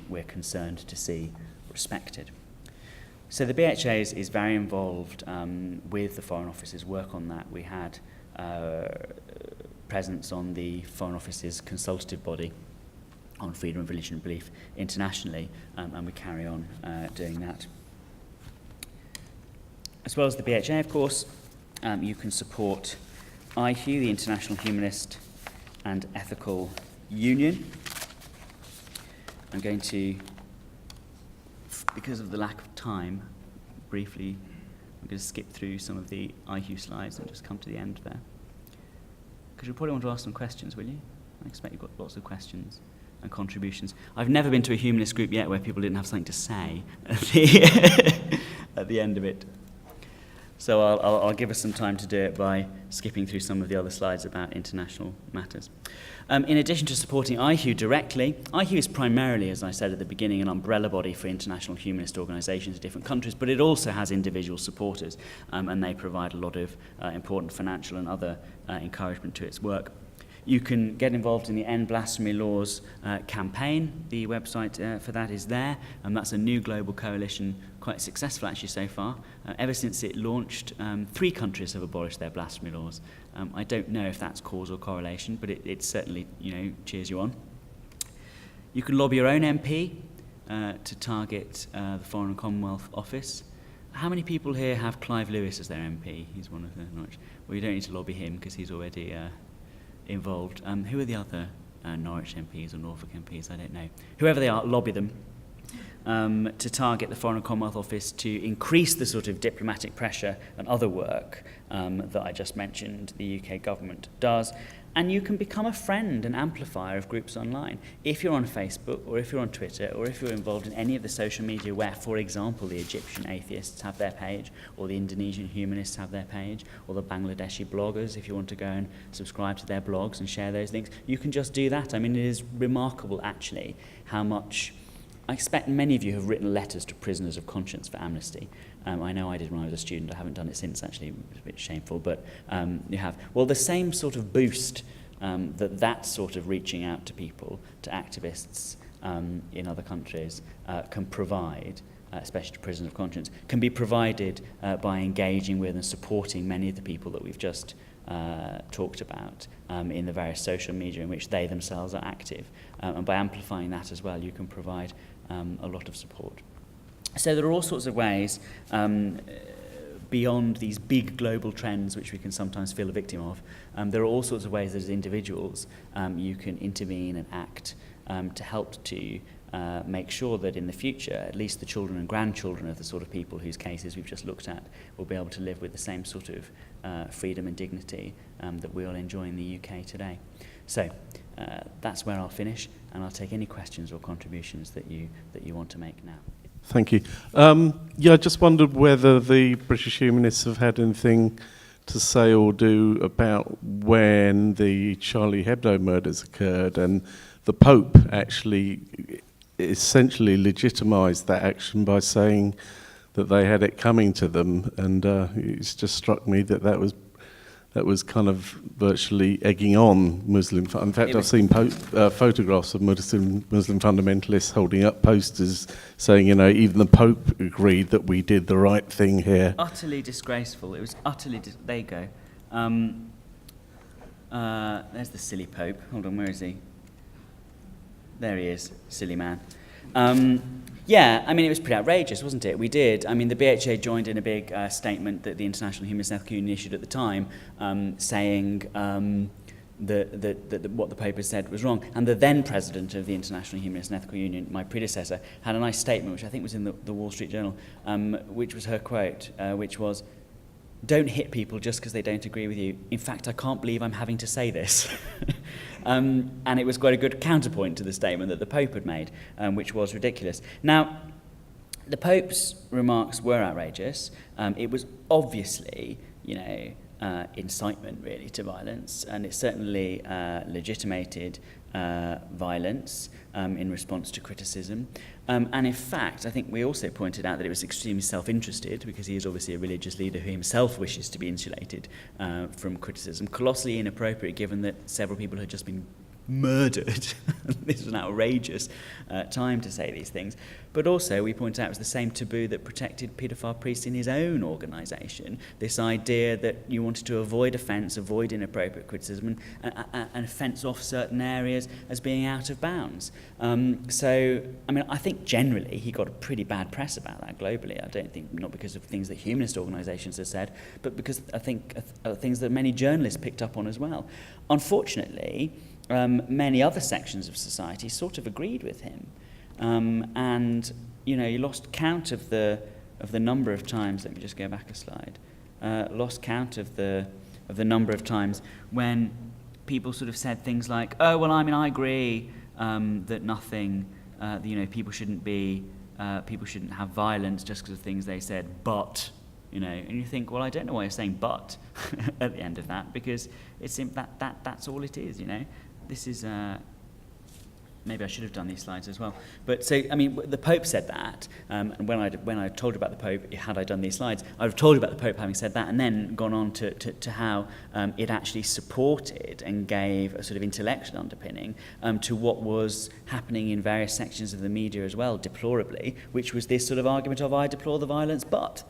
we're concerned to see respected. So the BHA is very involved with the Foreign Office's work on that. We had presence on the Foreign Office's consultative body on freedom of religion and belief internationally, and we carry on doing that. As well as the BHA, of course, you can support IHU, the International Humanist and Ethical Union. I'm going to, because of the lack of time, briefly, I'm going to skip through some of the IHU slides and just come to the end there. Because you probably want to ask some questions, will you? I expect you've got lots of questions and contributions. I've never been to a humanist group yet where people didn't have something to say at the end of it. So I'll give us some time to do it by skipping through some of the other slides about international matters. In addition to supporting IHU directly, IHU is primarily, as I said at the beginning, an umbrella body for international humanist organisations in different countries, but it also has individual supporters, and they provide a lot of important financial and other encouragement to its work. You can get involved in the End Blasphemy Laws campaign. The website for that is there, and that's a new global coalition, quite successful actually so far. Ever since it launched, 3 countries have abolished their blasphemy laws. I don't know if that's cause or correlation, but it certainly, cheers you on. You can lobby your own MP to target the Foreign and Commonwealth Office. How many people here have Clive Lewis as their MP? He's one of the... Well, you don't need to lobby him because he's already... involved. Who are the other Norwich MPs or Norfolk MPs? I don't know. Whoever they are, lobby them to target the Foreign and Commonwealth Office to increase the sort of diplomatic pressure and other work that I just mentioned the UK government does. And you can become a friend and amplifier of groups online. If you're on Facebook, or if you're on Twitter, or if you're involved in any of the social media where, for example, the Egyptian atheists have their page, or the Indonesian humanists have their page, or the Bangladeshi bloggers, if you want to go and subscribe to their blogs and share those links, you can just do that. I mean, it is remarkable, actually, how much... I expect many of you have written letters to prisoners of conscience for amnesty. I know I did when I was a student. I haven't done it since, actually. It's a bit shameful, but you have. Well, the same sort of boost that sort of reaching out to people, to activists in other countries, can provide, especially to prisoners of conscience, can be provided by engaging with and supporting many of the people that we've just talked about in the various social media in which they themselves are active. And by amplifying that as well, you can provide a lot of support. So there are all sorts of ways beyond these big global trends which we can sometimes feel a victim of. There are all sorts of ways that as individuals you can intervene and act to help to make sure that in the future, at least the children and grandchildren of the sort of people whose cases we've just looked at will be able to live with the same sort of freedom and dignity that we all enjoy in the UK today. So that's where I'll finish, and I'll take any questions or contributions that you want to make now. Thank you. I just wondered whether the British humanists have had anything to say or do about when the Charlie Hebdo murders occurred, and the Pope actually essentially legitimised that action by saying that they had it coming to them, and it's just struck me that was kind of virtually egging on Muslim. In fact, I've seen photographs of Muslim fundamentalists holding up posters saying, even the Pope agreed that we did the right thing here. Utterly disgraceful. It was utterly... There you go. There's the silly Pope. Hold on, where is he? There he is, silly man. Yeah, I mean, it was pretty outrageous, wasn't it? We did. I mean, the BHA joined in a big statement that the International Humanist and Ethical Union issued at the time, saying that what the Pope had said was wrong. And the then president of the International Humanist and Ethical Union, my predecessor, had a nice statement, which I think was in the Wall Street Journal, which was her quote, which was, "Don't hit people just because they don't agree with you. In fact, I can't believe I'm having to say this." And it was quite a good counterpoint to the statement that the Pope had made, which was ridiculous. Now, the Pope's remarks were outrageous. It was obviously, incitement, really, to violence, and it certainly legitimated violence in response to criticism. And in fact, I think we also pointed out that it was extremely self-interested, because he is obviously a religious leader who himself wishes to be insulated from criticism. Colossally inappropriate, given that several people had just been murdered. This was an outrageous time to say these things. But also, we point out it was the same taboo that protected paedophile priests in his own organisation. This idea that you wanted to avoid offence, avoid inappropriate criticism, and fence off certain areas as being out of bounds. So, I mean, I think generally he got a pretty bad press about that globally. I don't think, not because of things that humanist organisations have said, but because I think things that many journalists picked up on as well. Unfortunately, many other sections of society sort of agreed with him. And, you lost count of the number of times, let me just go back a slide, lost count of the number of times when people sort of said things like, oh, well, I mean, I agree that nothing, people shouldn't have violence just because of things they said, but, and you think, well, I don't know why you're saying but at the end of that, because it's that's all it is, This is, maybe I should have done these slides as well. But so, I mean, the Pope said that, and when I told you about the Pope, had I done these slides, I would have told you about the Pope having said that, and then gone on to how it actually supported and gave a sort of intellectual underpinning to what was happening in various sections of the media as well, deplorably, which was this sort of argument of, I deplore the violence, but,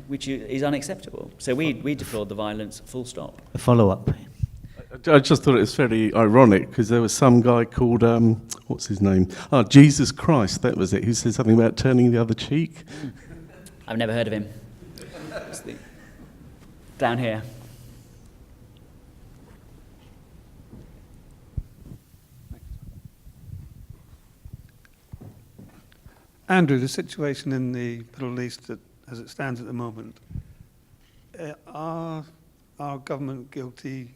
which is unacceptable. So we deplored the violence, full stop. A follow-up. I just thought it was very ironic, because there was some guy called, what's his name? Oh, Jesus Christ, that was it. Who said something about turning the other cheek? I've never heard of him. Down here. Andrew, the situation in the Middle East, as it stands at the moment, are our government guilty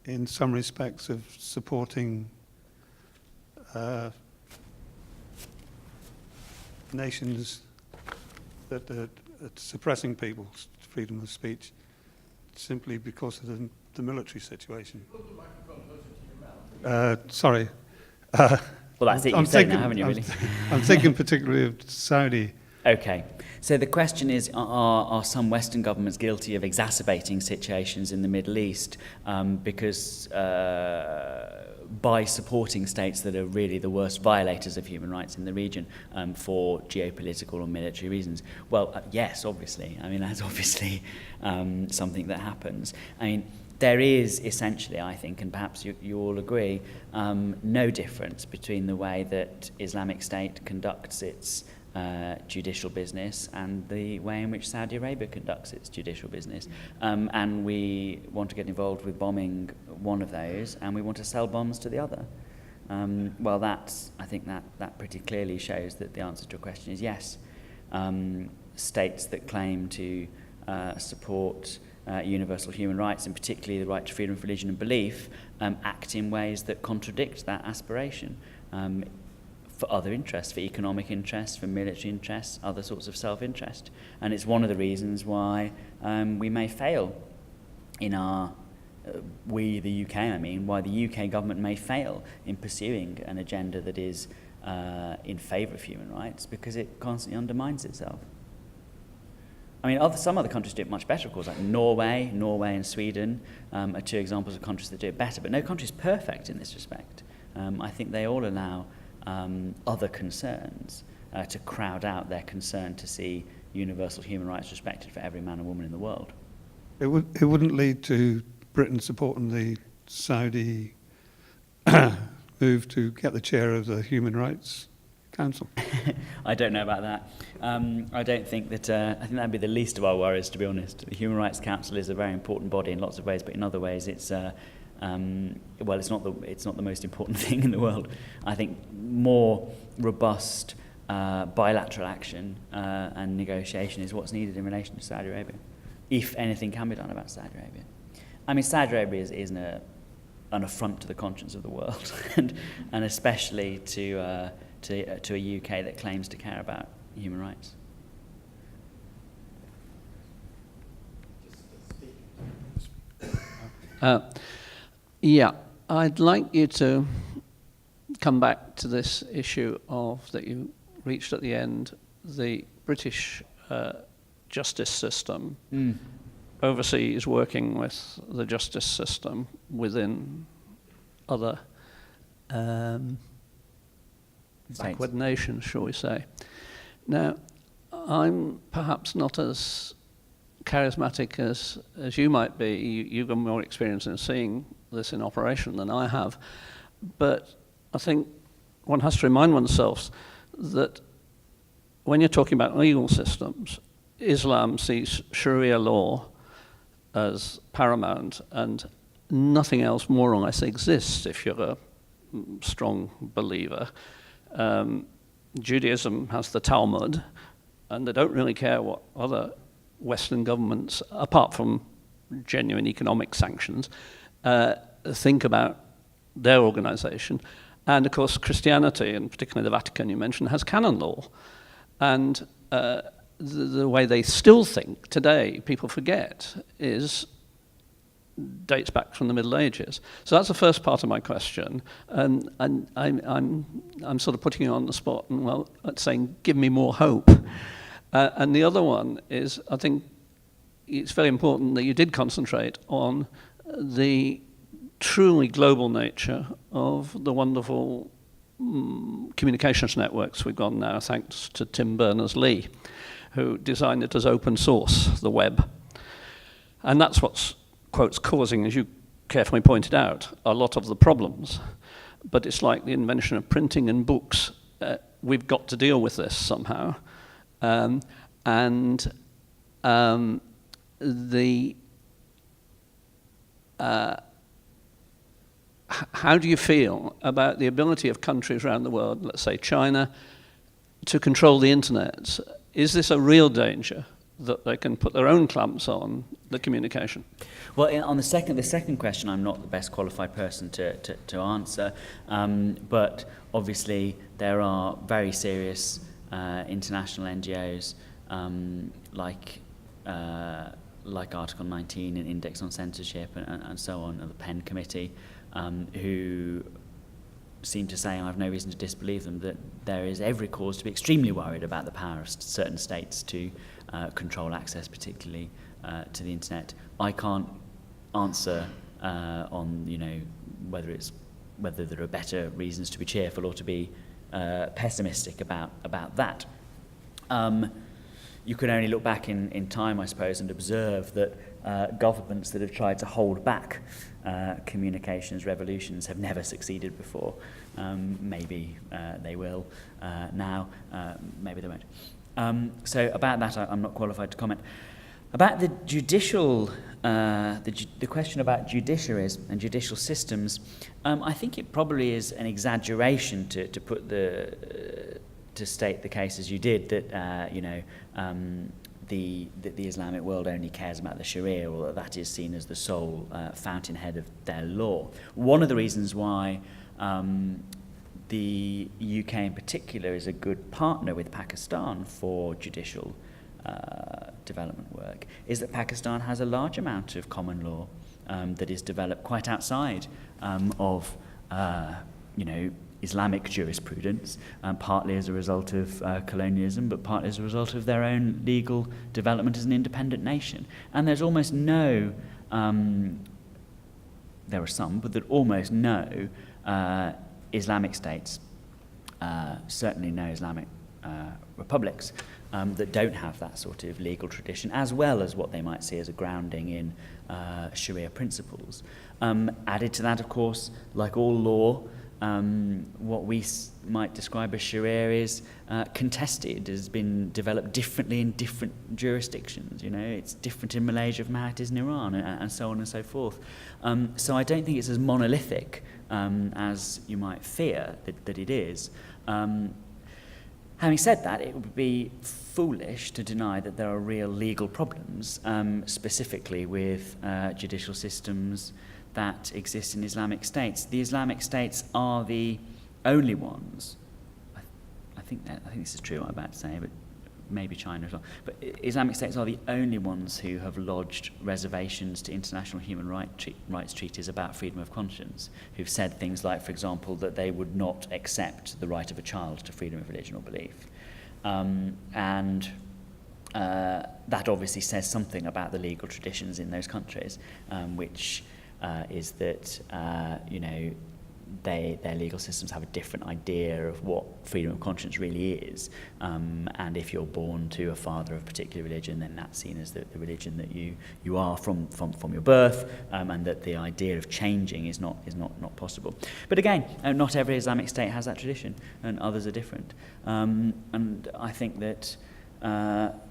in some respects of supporting nations that are suppressing people's freedom of speech simply because of the military situation? Sorry. Well, that's it. You've said now, haven't you, really? I'm thinking particularly of Saudi. Okay. So the question is, are some Western governments guilty of exacerbating situations in the Middle East because by supporting states that are really the worst violators of human rights in the region for geopolitical or military reasons? Well, yes, obviously. I mean, that's obviously something that happens. I mean, there is essentially, I think, and perhaps you all agree, no difference between the way that Islamic State conducts its judicial business and the way in which Saudi Arabia conducts its judicial business. And we want to get involved with bombing one of those, and we want to sell bombs to the other. Well, I think that pretty clearly shows that the answer to your question is yes. States that claim to support universal human rights, and particularly the right to freedom of religion and belief, act in ways that contradict that aspiration for other interests, for economic interests, for military interests, other sorts of self-interest. And it's one of the reasons why we may fail in our, the UK, I mean, why the UK government may fail in pursuing an agenda that is in favour of human rights, because it constantly undermines itself. I mean, some other countries do it much better, of course, like Norway and Sweden are two examples of countries that do it better, but no country is perfect in this respect. I think they all allow other concerns to crowd out their concern to see universal human rights respected for every man and woman in the world. It wouldn't lead to Britain supporting the Saudi move to get the chair of the Human Rights Council? I don't know about that. I don't think that. I think that'd be the least of our worries, to be honest. The Human Rights Council is a very important body in lots of ways, but in other ways, it's it's not the most important thing in the world. I think more robust bilateral action and negotiation is what's needed in relation to Saudi Arabia, if anything can be done about Saudi Arabia. I mean, Saudi Arabia is an affront to the conscience of the world, and especially to a UK that claims to care about human rights. Yeah, I'd like you to come back to this issue that you reached at the end, the British justice system overseas working with the justice system within other backward nations, shall we say. Now, I'm perhaps not as charismatic as you might be. You've got more experience in seeing this in operation than I have. But I think one has to remind oneself that when you're talking about legal systems, Islam sees Sharia law as paramount, and nothing else more or less exists if you're a strong believer. Judaism has the Talmud, and they don't really care what other Western governments, apart from genuine economic sanctions, think about their organization. And of course, Christianity, and particularly the Vatican you mentioned, has canon law. And the way they still think today, people forget, dates back from the Middle Ages. So that's the first part of my question, and I'm sort of putting you on the spot and saying, give me more hope. And the other one is, I think it's very important that you did concentrate on the truly global nature of the wonderful communications networks we've got now, thanks to Tim Berners-Lee, who designed it as open source, the web. And that's what's, quotes, causing, as you carefully pointed out, a lot of the problems. But it's like the invention of printing and books. We've got to deal with this somehow. How do you feel about the ability of countries around the world, let's say China, to control the internet, is this a real danger that they can put their own clamps on the communication? Well, on the second question, I'm not the best qualified person to answer, but obviously there are very serious international NGOs like Article 19 and Index on Censorship and so on, and the PEN Committee, who seem to say, and I have no reason to disbelieve them, that there is every cause to be extremely worried about the power of certain states to control access, particularly to the internet. I can't answer on whether there are better reasons to be cheerful or to be pessimistic about that. You can only look back in time, I suppose, and observe that governments that have tried to hold back communications revolutions have never succeeded before. Maybe they will now, maybe they won't. So about that, I'm not qualified to comment. About the judicial, the question about judiciaries and judicial systems, I think it probably is an exaggeration to put to state the case as you did, that the Islamic world only cares about the Sharia, or that is seen as the sole fountainhead of their law. One of the reasons why the UK in particular is a good partner with Pakistan for judicial development work is that Pakistan has a large amount of common law that is developed quite outside of Islamic jurisprudence, partly as a result of colonialism, but partly as a result of their own legal development as an independent nation. And there's almost no, there are some, but there are almost no Islamic states, certainly no Islamic republics, that don't have that sort of legal tradition, as well as what they might see as a grounding in Sharia principles. Added to that, of course, like all law, what we might describe as Sharia is contested, has been developed differently in different jurisdictions. It's different in Malaysia from how it is in Iran, and so on and so forth. So I don't think it's as monolithic as you might fear that it is. Having said that, it would be foolish to deny that there are real legal problems, specifically with judicial systems that exist in Islamic states. The Islamic states are the only ones, I think this is true what I'm about to say, but maybe China as well, but Islamic states are the only ones who have lodged reservations to international human rights treaties about freedom of conscience, who've said things like, for example, that they would not accept the right of a child to freedom of religion or belief. That obviously says something about the legal traditions in those countries, which is that their legal systems have a different idea of what freedom of conscience really is, and if you're born to a father of a particular religion, then that's seen as the religion that you are from your birth, and that the idea of changing is not possible. But again, not every Islamic state has that tradition, and others are different. And I think that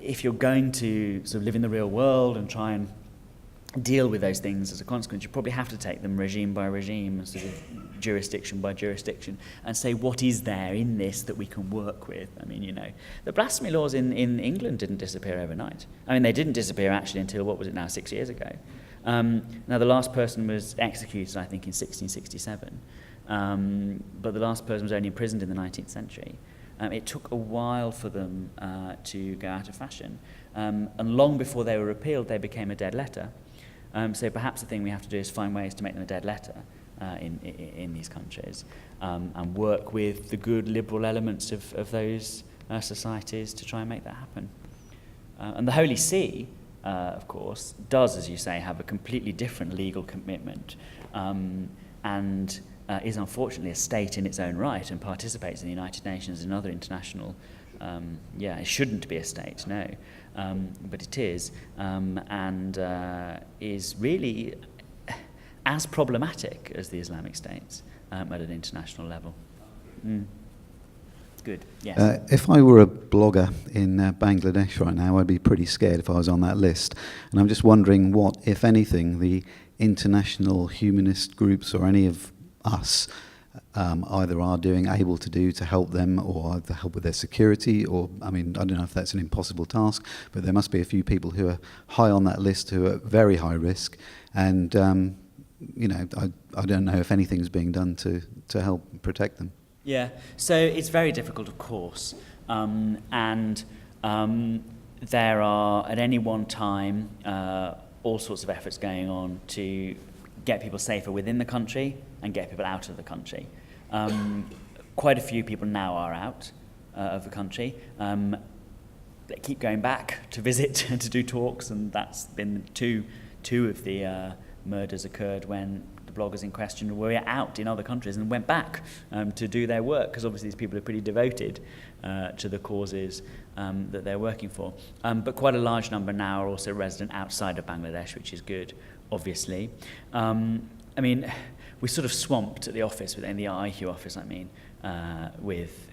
if you're going to sort of live in the real world and try and deal with those things as a consequence, you probably have to take them regime by regime and sort of jurisdiction by jurisdiction and say, what is there in this that we can work with? I mean, the blasphemy laws in England didn't disappear overnight. I mean, they didn't disappear actually until, 6 years ago. Now, the last person was executed, I think, in 1667. But the last person was only imprisoned in the 19th century. It took a while for them to go out of fashion. And long before they were repealed, they became a dead letter. So perhaps the thing we have to do is find ways to make them a dead letter in these countries, and work with the good liberal elements of those societies to try and make that happen. And the Holy See, of course, does, as you say, have a completely different legal commitment, and is unfortunately a state in its own right and participates in the United Nations and other international. It shouldn't be a state, no. But it is, and is really as problematic as the Islamic states at an international level. Good, yes. If I were a blogger in Bangladesh right now, I'd be pretty scared if I was on that list. And I'm just wondering what, if anything, the international humanist groups or any of us either are able to do to help them, or either help with their security, or, I mean, I don't know if that's an impossible task, but there must be a few people who are high on that list who are very high risk, and I don't know if anything's being done to help protect them. Yeah, so it's very difficult, of course, and there are, at any one time, all sorts of efforts going on to get people safer within the country and get people out of the country. Quite a few people now are out of the country. They keep going back to visit and to do talks, and that's been two of the murders occurred when the bloggers in question were out in other countries and went back to do their work, because obviously these people are pretty devoted to the causes that they're working for. But quite a large number now are also resident outside of Bangladesh, which is good, obviously. I mean, we're sort of swamped at the office, in the IHU office,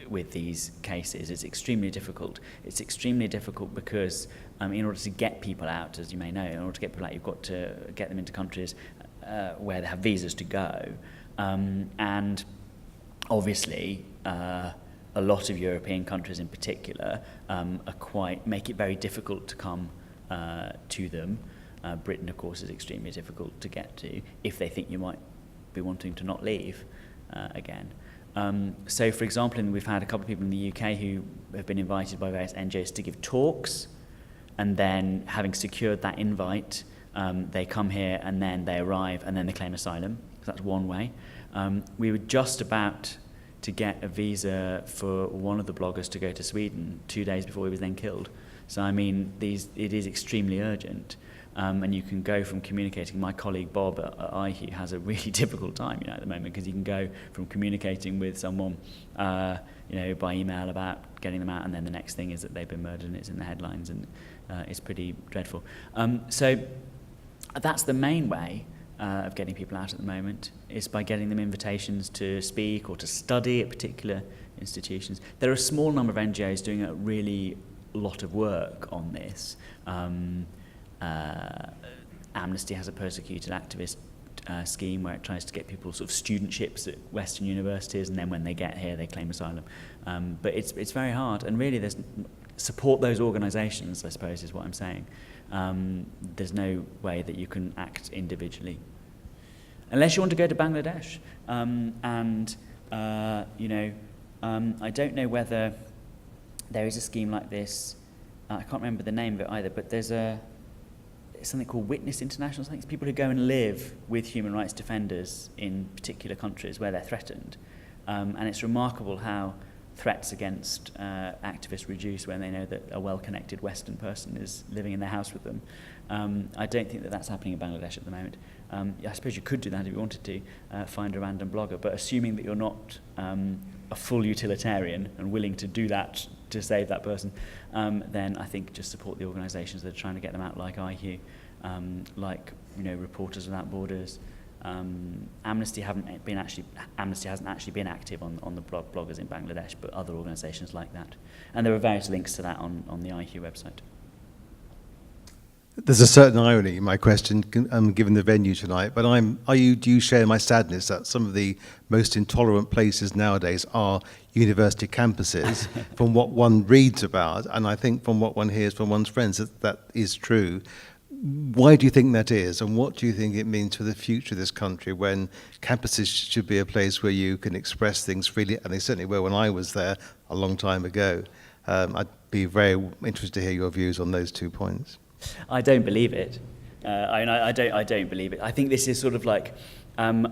with these cases. It's extremely difficult. It's extremely difficult because in order to get people out, as you may know, in order to get people out, you've got to get them into countries where they have visas to go. And obviously, a lot of European countries in particular make it very difficult to come to them. Britain, of course, is extremely difficult to get to if they think you might be wanting to not leave again. So, for example, we've had a couple of people in the UK who have been invited by various NGOs to give talks, and then, having secured that invite, they come here and then they arrive and then they claim asylum. So that's one way. We were just about to get a visa for one of the bloggers to go to Sweden 2 days before he was then killed. So, I mean, it is extremely urgent. And you can go from communicating. My colleague Bob at IHU has a really difficult time, at the moment, because you can go from communicating with someone, by email about getting them out, and then the next thing is that they've been murdered and it's in the headlines, and it's pretty dreadful. So that's the main way of getting people out at the moment, is by getting them invitations to speak or to study at particular institutions. There are a small number of NGOs doing a really lot of work on this. Amnesty has a persecuted activist scheme where it tries to get people sort of studentships at Western universities, and then when they get here they claim asylum. But it's very hard, and really there's support those organisations, I suppose, is what I'm saying. There's no way that you can act individually unless you want to go to Bangladesh. I don't know whether there is a scheme like this. I can't remember the name of it either, but there's something called Witness International. I think it's people who go and live with human rights defenders in particular countries where they're threatened. And it's remarkable how threats against activists reduce when they know that a well-connected Western person is living in their house with them. I don't think that that's happening in Bangladesh at the moment. I suppose you could do that if you wanted to, find a random blogger, but assuming that you're not a full utilitarian and willing to do that to save that person, then I think just support the organisations that are trying to get them out, like IHU, like Reporters Without Borders. Amnesty hasn't actually been active on the bloggers in Bangladesh, but other organisations like that. And there are various links to that on the IHU website. There's a certain irony in my question, given the venue tonight, but do you share my sadness that some of the most intolerant places nowadays are university campuses, from what one reads about, and I think from what one hears from one's friends, that is true. Why do you think that is, and what do you think it means for the future of this country, when campuses should be a place where you can express things freely, and they certainly were when I was there a long time ago? I'd be very interested to hear your views on those 2 points. I don't believe it. I don't believe it. I think this is sort of like, of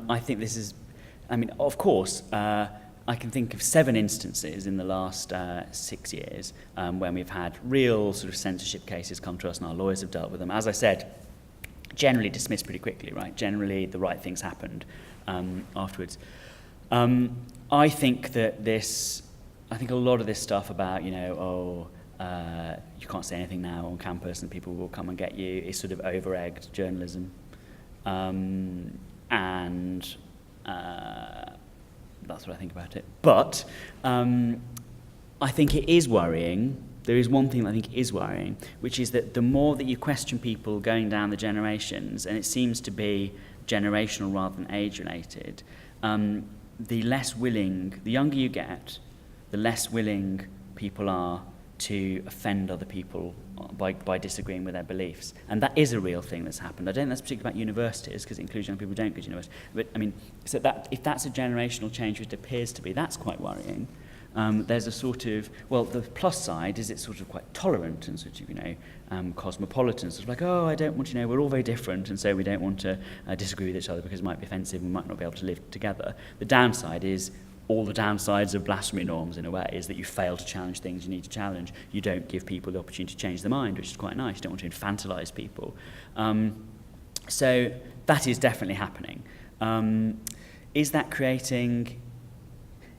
course, I can think of 7 instances in the last 6 years when we've had real sort of censorship cases come to us, and our lawyers have dealt with them. As I said, generally dismissed pretty quickly, right? Generally the right things happened afterwards. I think a lot of this stuff about, you can't say anything now on campus and people will come and get you, is sort of over-egged journalism. That's what I think about it. But I think it is worrying. There is one thing that I think is worrying, which is that the more that you question people going down the generations, and it seems to be generational rather than age-related, the younger you get, the less willing people are to offend other people by disagreeing with their beliefs. And that is a real thing that's happened. I don't think that's particularly about universities, because it includes young people who don't go to university. But, I mean, so that if that's a generational change, which it appears to be, that's quite worrying. There's a sort of, well, the plus side is it's sort of quite tolerant and sort of, cosmopolitan. Sort of like, oh, I don't want, we're all very different, and so we don't want to disagree with each other because it might be offensive and we might not be able to live together. The downside is all the downsides of blasphemy norms, in a way, is that you fail to challenge things you need to challenge. You don't give people the opportunity to change their mind, which is quite nice. You don't want to infantilise people. So that is definitely happening. Is that creating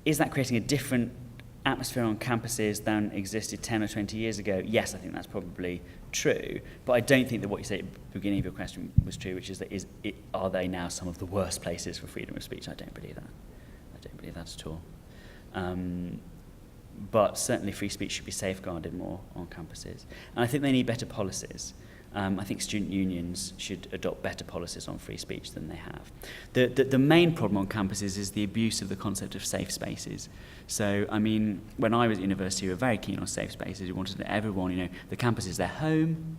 a different atmosphere on campuses than existed 10 or 20 years ago? Yes, I think that's probably true. But I don't think that what you said at the beginning of your question was true, which is that are they now some of the worst places for freedom of speech? I don't believe that. I don't believe that at all. But certainly free speech should be safeguarded more on campuses. And I think they need better policies. I think student unions should adopt better policies on free speech than they have. The main problem on campuses is the abuse of the concept of safe spaces. So, I mean, when I was at university, we were very keen on safe spaces. We wanted everyone, the campus is their home,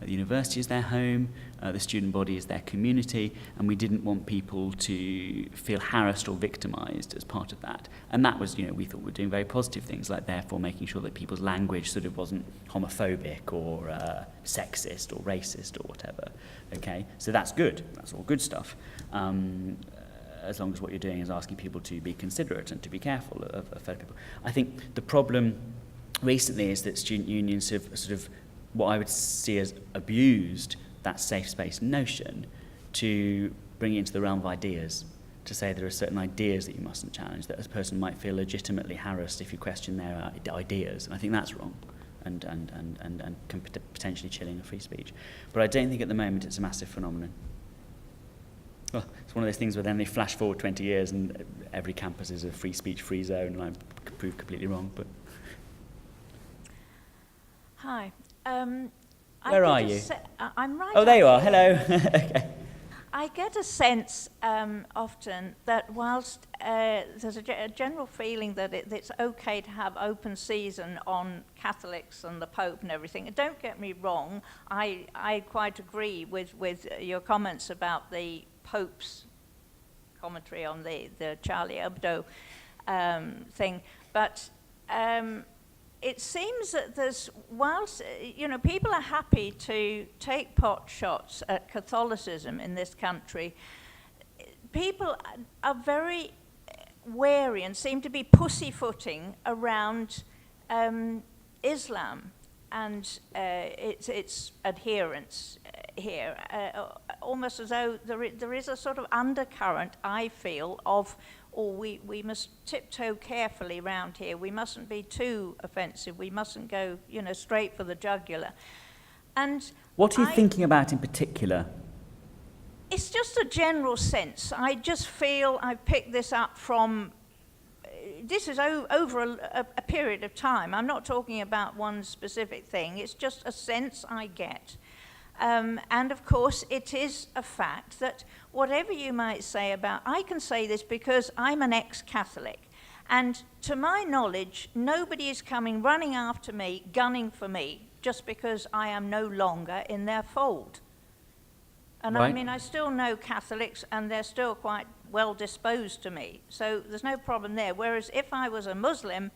the university is their home, the student body is their community, and we didn't want people to feel harassed or victimised as part of that. And that was, we thought we were doing very positive things, like therefore making sure that people's language sort of wasn't homophobic or sexist or racist or whatever. Okay, so that's good. That's all good stuff. As long as what you're doing is asking people to be considerate and to be careful of fellow people. I think the problem recently is that student unions have sort of, what I would see as abused that safe space notion to bring it into the realm of ideas, to say there are certain ideas that you mustn't challenge, that a person might feel legitimately harassed if you question their ideas. And I think that's wrong and can potentially chilling free speech. But I don't think at the moment it's a massive phenomenon. Well, it's one of those things where then they flash forward 20 years and every campus is a free speech free zone, and I'm proved completely wrong. But Hi. Where are you? I'm right. Oh, there you are. here. Hello. Okay. I get a sense often that whilst there's a general feeling that it's okay to have open season on Catholics and the Pope and everything, and don't get me wrong, I quite agree with your comments about the Pope's commentary on the Charlie Hebdo thing, but it seems that whilst people are happy to take pot shots at Catholicism in this country, people are very wary and seem to be pussyfooting around Islam and its adherents here, almost as though there is a sort of undercurrent, I feel, of we must tiptoe carefully around here. We mustn't be too offensive. We mustn't go, straight for the jugular. And what are you thinking about in particular? It's just a general sense. I just feel I picked this up from. This is over a period of time. I'm not talking about one specific thing. It's just a sense I get. And of course, it is a fact that whatever you might say about, I can say this because I'm an ex-Catholic, and to my knowledge, nobody is coming running after me, gunning for me, just because I am no longer in their fold. And right. I mean, I still know Catholics, and they're still quite well disposed to me, so there's no problem there. Whereas if I was a Muslim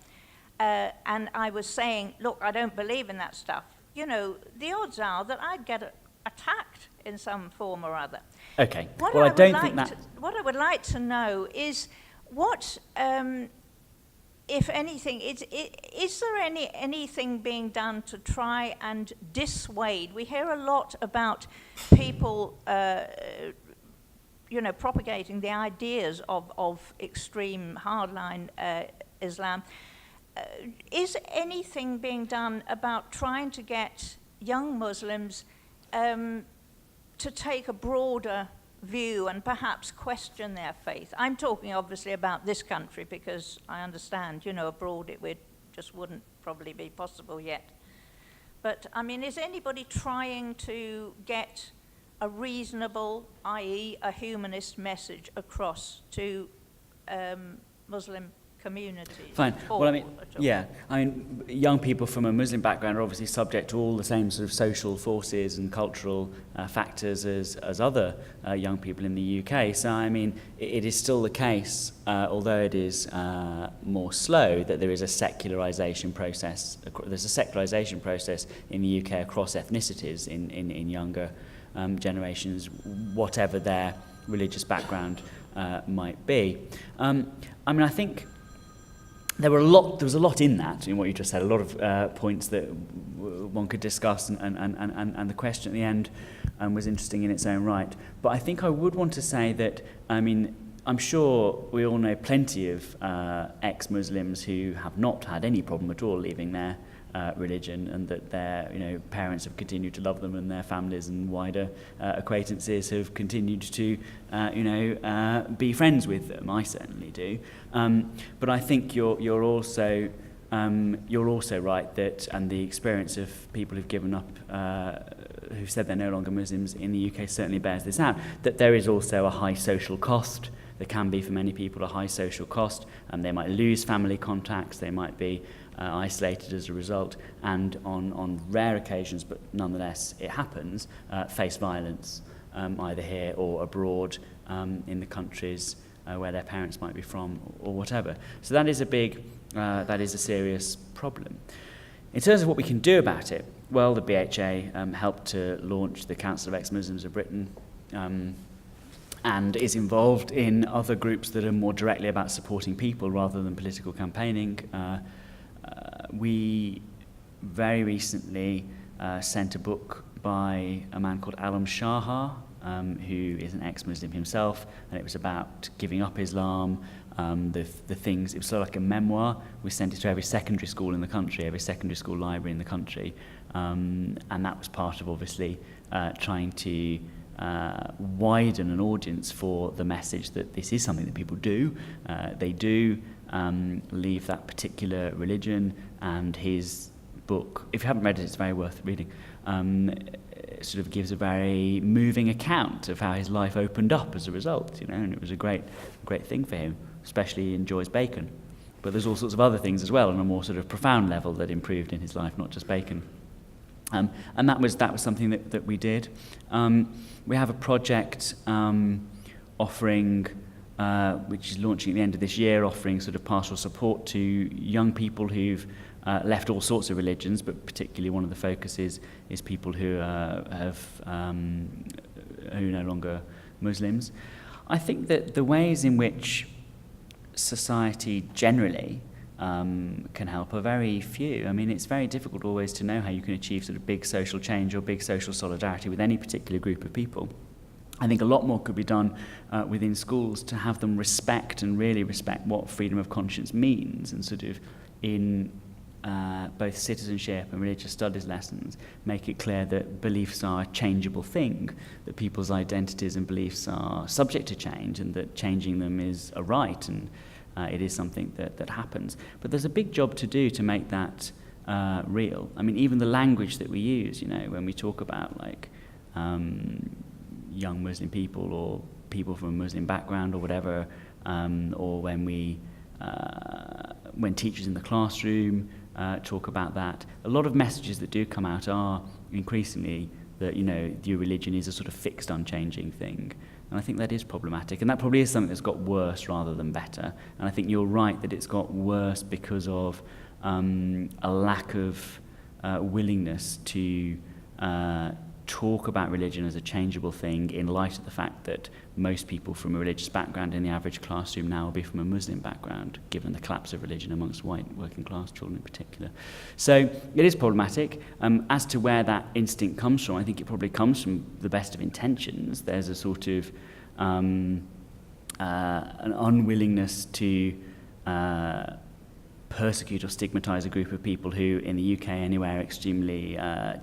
and I was saying, look, I don't believe in that stuff, the odds are that I'd get attacked in some form or other. Okay. What I I would like to know is what, if anything, is there anything being done to try and dissuade? We hear a lot about people, propagating the ideas of extreme hardline Islam. Is anything being done about trying to get young Muslims to take a broader view and perhaps question their faith? I'm talking obviously about this country because I understand, abroad it just wouldn't probably be possible yet. But I mean, is anybody trying to get a reasonable, i.e. a humanist message across to Muslim communities. Fine. Well, I mean, at all. yeah. I mean, young people from a Muslim background are obviously subject to all the same sort of social forces and cultural factors as other young people in the UK. So, I mean, it is still the case, although it is more slow, that there is a secularisation process. There's a secularisation process in the UK across ethnicities in younger generations, whatever their religious background might be. I mean, I think there was a lot in that, in what you just said, a lot of points that one could discuss, and the question at the end was interesting in its own right. But I think I would want to say that, I mean, I'm sure we all know plenty of ex-Muslims who have not had any problem at all leaving their religion, and that their parents have continued to love them, and their families and wider acquaintances have continued to be friends with them. I certainly do. But I think you're also right that, and the experience of people who've given up, who've said they're no longer Muslims in the UK certainly bears this out, that there is also a high social cost. There can be, for many people, a high social cost, and they might lose family contacts, they might be isolated as a result, and on rare occasions, but nonetheless it happens, face violence, either here or abroad in the countries where their parents might be from, or whatever. So that is a serious problem. In terms of what we can do about it, well, the BHA helped to launch the Council of Ex-Muslims of Britain, and is involved in other groups that are more directly about supporting people rather than political campaigning. We very recently sent a book by a man called Alam Shahar, who is an ex-Muslim himself, and it was about giving up Islam, the things. It was sort of like a memoir. We sent it to every secondary school in the country, every secondary school library in the country, and that was part of obviously trying to widen an audience for the message that this is something that people do. They do leave that particular religion, and his book, if you haven't read it, it's very worth reading. It sort of gives a very moving account of how his life opened up as a result, and it was a great thing for him. Especially he enjoys bacon, but there's all sorts of other things as well on a more sort of profound level that improved in his life, not just bacon. And that was something that we did. We have a project offering, which is launching at the end of this year, offering sort of pastoral support to young people who've left all sorts of religions, but particularly one of the focuses is people who are no longer Muslims. I think that the ways in which society generally can help are very few. I mean, it's very difficult always to know how you can achieve sort of big social change or big social solidarity with any particular group of people. I think a lot more could be done within schools to have them respect and really respect what freedom of conscience means, and sort of in both citizenship and religious studies lessons make it clear that beliefs are a changeable thing, that people's identities and beliefs are subject to change, and that changing them is a right, and it is something that happens. But there's a big job to do to make that real. I mean, even the language that we use, when we talk about like young Muslim people or people from a Muslim background or whatever, or when teachers in the classroom talk about that, a lot of messages that do come out are increasingly that your religion is a sort of fixed, unchanging thing. And I think that is problematic, and that probably is something that's got worse rather than better. And I think you're right that it's got worse because of a lack of willingness to talk about religion as a changeable thing, in light of the fact that most people from a religious background in the average classroom now will be from a Muslim background, given the collapse of religion amongst white working class children in particular. So it is problematic. As to where that instinct comes from, I think it probably comes from the best of intentions. There's a sort of an unwillingness to persecute or stigmatise a group of people who, in the UK anyway, are extremely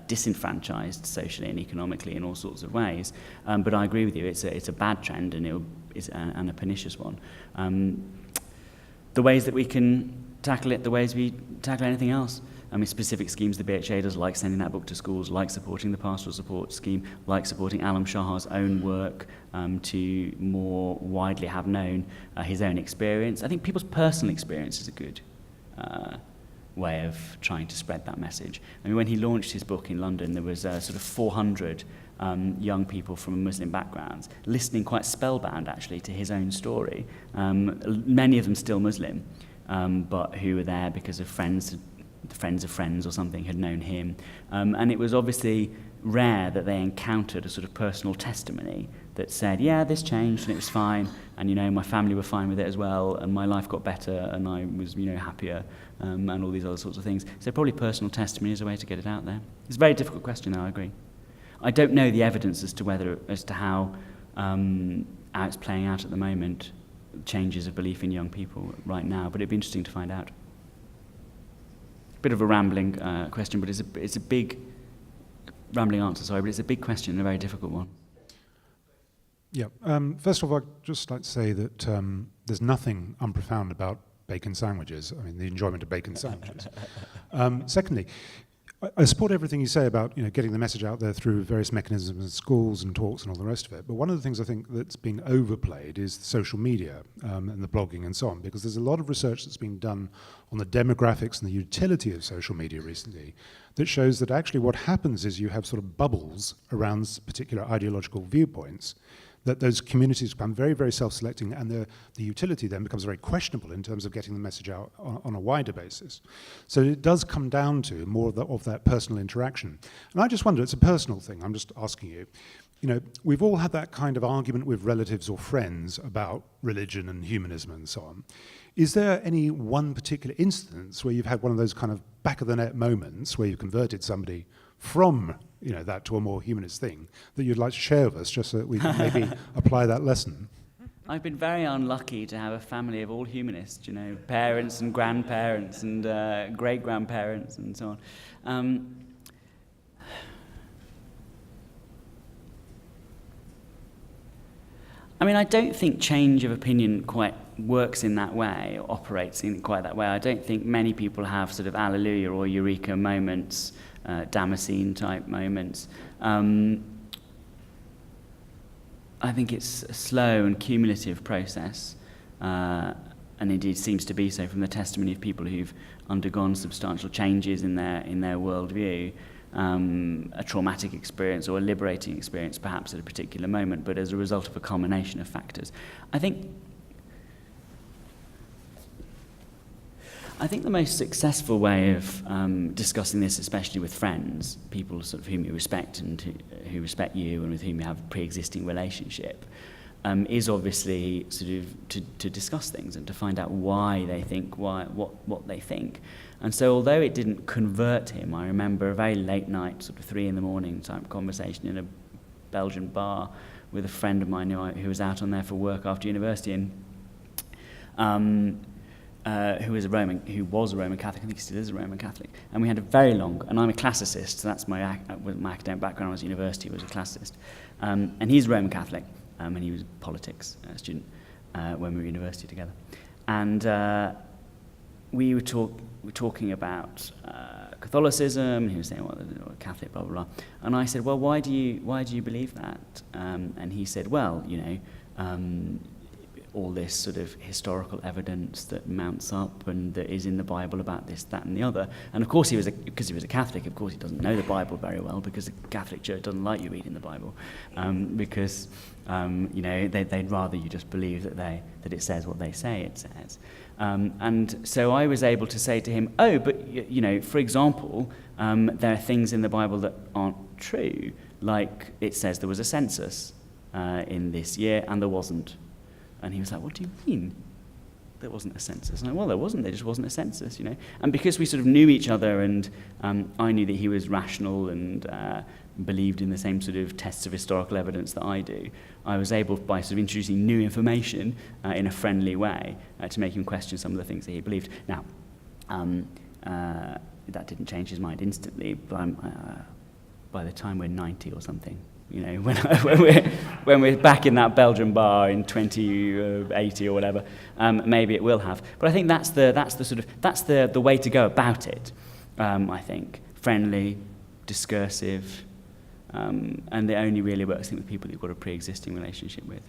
disenfranchised socially and economically in all sorts of ways. But I agree with you, it's a bad trend, and and a pernicious one. The ways that we can tackle it, the ways we tackle anything else, specific schemes the BHA does, like sending that book to schools, like supporting the pastoral support scheme, like supporting Alam Shahar's own work to more widely have known his own experience. I think people's personal experience is a good way of trying to spread that message. I mean, when he launched his book in London, there was sort of 400 young people from Muslim backgrounds listening quite spellbound, actually, to his own story. Many of them still Muslim, but who were there because of friends of friends or something had known him. And it was obviously rare that they encountered a sort of personal testimony that said, yeah, this changed and it was fine, and, you know, my family were fine with it as well, and my life got better and I was, you know, happier, and all these other sorts of things. So probably personal testimony is a way to get it out there. It's a very difficult question, though, I agree. I don't know the evidence as to how it's playing out at the moment, changes of belief in young people right now, but it'd be interesting to find out. Bit of a rambling question, but it's a big rambling answer, sorry, but it's a big question and a very difficult one. Yeah. First of all, I'd just like to say that there's nothing unprofound about bacon sandwiches. I mean, the enjoyment of bacon sandwiches. Secondly, I support everything you say about, you know, getting the message out there through various mechanisms in schools and talks and all the rest of it. But one of the things I think that's been overplayed is social media and the blogging and so on, because there's a lot of research that's been done on the demographics and the utility of social media recently that shows that actually what happens is you have sort of bubbles around particular ideological viewpoints, that those communities become very, very self-selecting, and the utility then becomes very questionable in terms of getting the message out on a wider basis. So it does come down to more of that personal interaction. And I just wonder, it's a personal thing, I'm just asking you, you know, we've all had that kind of argument with relatives or friends about religion and humanism and so on. Is there any one particular instance where you've had one of those kind of back-of-the-net moments where you've converted somebody from, you know, that to a more humanist thing that you'd like to share with us, just so that we can maybe apply that lesson? I've been very unlucky to have a family of all humanists, you know, parents and grandparents and great-grandparents and so on. I mean, I don't think change of opinion quite works in that way, or operates in quite that way. I don't think many people have sort of alleluia or eureka moments, Damascene-type moments. I think it's a slow and cumulative process, and indeed seems to be so from the testimony of people who've undergone substantial changes in their worldview, a traumatic experience or a liberating experience perhaps at a particular moment, but as a result of a combination of factors. I think the most successful way of discussing this, especially with friends, people sort of whom you respect and who respect you and with whom you have a pre-existing relationship, is obviously sort of to discuss things and to find out why they think what they think. And so although it didn't convert him, I remember a very late night, sort of 3 a.m. type conversation in a Belgian bar with a friend of mine who was out on there for work after university, and who was a Roman Catholic. I think he still is a Roman Catholic. And we had a very long, and I'm a classicist, so that's my academic background. I was at university, I was a classicist. And he's Roman Catholic, and he was a politics student when we were at university together. And we were talking about Catholicism, and he was saying, well, Catholic, blah, blah, blah. And I said, well, why do you believe that? And he said, well, you know, all this sort of historical evidence that mounts up and that is in the Bible about this, that, and the other. And of course, because he was a Catholic, of course he doesn't know the Bible very well, because the Catholic Church doesn't like you reading the Bible, because you know, they'd rather you just believe that it says what they say it says. And so I was able to say to him, oh, but you know, for example, there are things in the Bible that aren't true, like it says there was a census in this year, and there wasn't. And he was like, what do you mean there wasn't a census? And I'm like, well, there wasn't. There just wasn't a census, you know. And because we sort of knew each other, and I knew that he was rational and believed in the same sort of tests of historical evidence that I do, I was able, by sort of introducing new information in a friendly way, to make him question some of the things that he believed. Now, that didn't change his mind instantly, but by the time we're 90 or something, you know, when we're back in that Belgian bar in 2080 or whatever, maybe it will have. But I think that's the way to go about it. I think. Friendly, discursive, and it only really works, I think, with people you've got a pre-existing relationship with.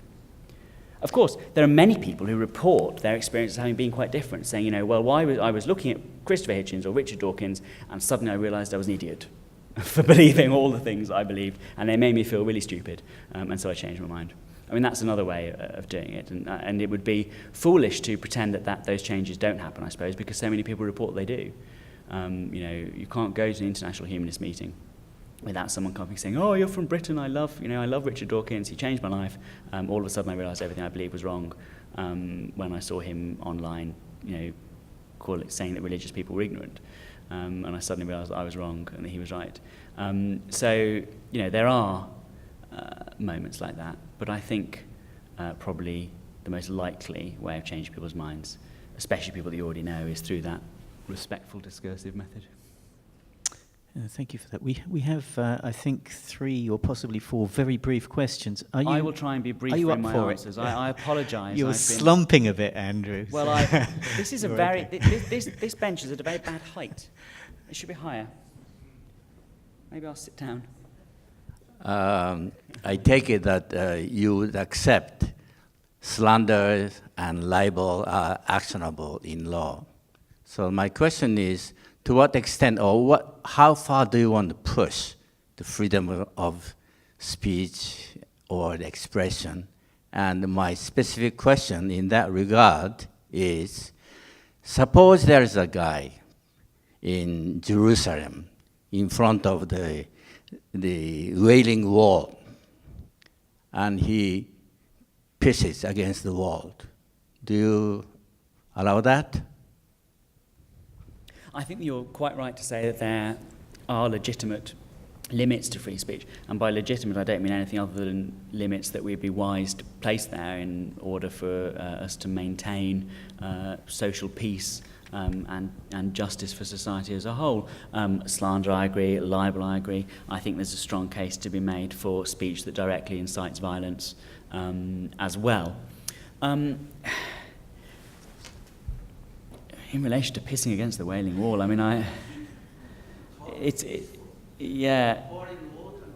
Of course, there are many people who report their experience as having been quite different, saying, you know, well, I was looking at Christopher Hitchens or Richard Dawkins, and suddenly I realised I was an idiot for believing all the things I believed, and they made me feel really stupid, and so I changed my mind. I mean, that's another way of doing it, and it would be foolish to pretend that those changes don't happen, I suppose, because so many people report they do. You know, you can't go to an international humanist meeting without someone coming saying, oh, you're from Britain, I love Richard Dawkins, he changed my life. All of a sudden I realised everything I believed was wrong when I saw him online, you know, saying that religious people were ignorant. And I suddenly realised that I was wrong and that he was right. So, you know, there are moments like that, but I think probably the most likely way of changing people's minds, especially people that you already know, is through that respectful discursive method. Thank you for that. We have, I think, 3 or possibly 4 very brief questions. I will try and be brief in my answers. I apologise. You're slumping a bit, Andrew. Well, this is a very this bench is at a very bad height. It should be higher. Maybe I'll sit down. I take it that you would accept slander and libel are actionable in law. So my question is, to what extent or how far do you want to push the freedom of speech or the expression? And my specific question in that regard is, suppose there is a guy in Jerusalem in front of the Wailing Wall, and he pisses against the wall. Do you allow that? I think you're quite right to say that there are legitimate limits to free speech. And by legitimate, I don't mean anything other than limits that we'd be wise to place there in order for us to maintain social peace and justice for society as a whole. Slander, I agree. Libel, I agree. I think there's a strong case to be made for speech that directly incites violence as well. In relation to pissing against the Wailing Wall, I mean, yeah.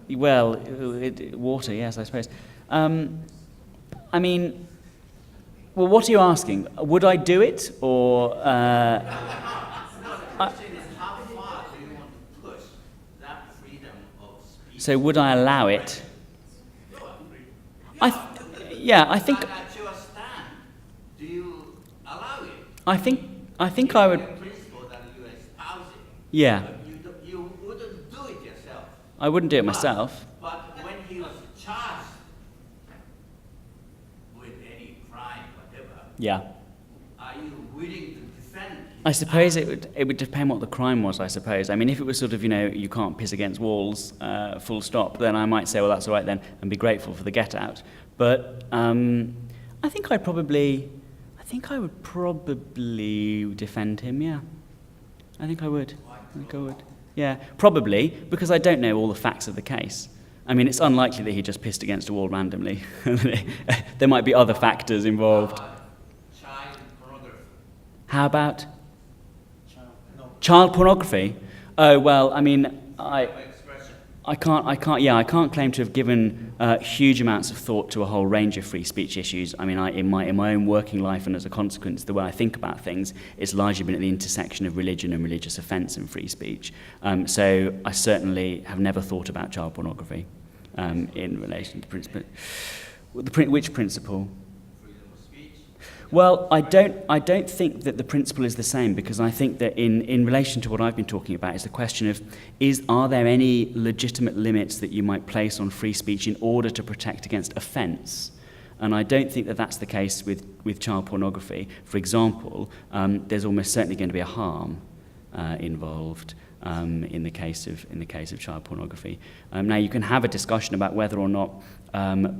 Well, water, yes, I suppose. I mean, well, what are you asking? Would I do it, or? The question is, how far do you want to push that freedom of speech? So, would I allow it? I think. At your stand, do you allow it? I think I would. Principle that you are espousing. Yeah. You wouldn't do it yourself. I wouldn't do it myself. But when he was charged with any crime, whatever, Yeah. are you willing to defend him? I suppose it would depend what the crime was, I suppose. I mean, if it was sort of, you can't piss against walls, full stop, then I might say, well, that's all right then, and be grateful for the get out. But I think I would probably defend him, yeah. I think I would. Yeah, probably, because I don't know all the facts of the case. I mean, it's unlikely that he just pissed against a wall randomly. There might be other factors involved. Child pornography. How about? Child pornography? Oh, well, I mean, I can't claim to have given huge amounts of thought to a whole range of free speech issues. I mean, in my own working life and as a consequence, the way I think about things, it's largely been at the intersection of religion and religious offence and free speech. So I certainly have never thought about child pornography in relation to principle. Which principle? Well, I don't think that the principle is the same, because I think that in relation to what I've been talking about is the question of, are there any legitimate limits that you might place on free speech in order to protect against offence? And I don't think that that's the case with child pornography. For example, there's almost certainly going to be a harm involved in the case of child pornography. Now, you can have a discussion about whether or not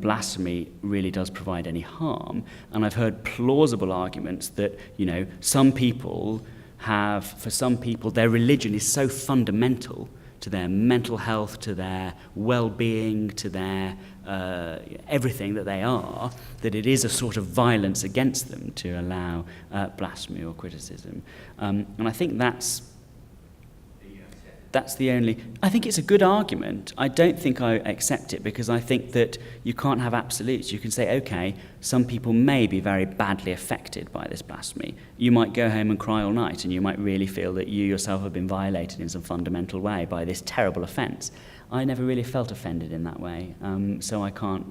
blasphemy really does provide any harm, and I've heard plausible arguments that some people their religion is so fundamental to their mental health, to their well-being, to their everything that they are, that it is a sort of violence against them to allow blasphemy or criticism, and I think that's That's the only... I think it's a good argument. I don't think I accept it, because I think that you can't have absolutes. You can say, okay, some people may be very badly affected by this blasphemy. You might go home and cry all night, and you might really feel that you yourself have been violated in some fundamental way by this terrible offence. I never really felt offended in that way, so I can't,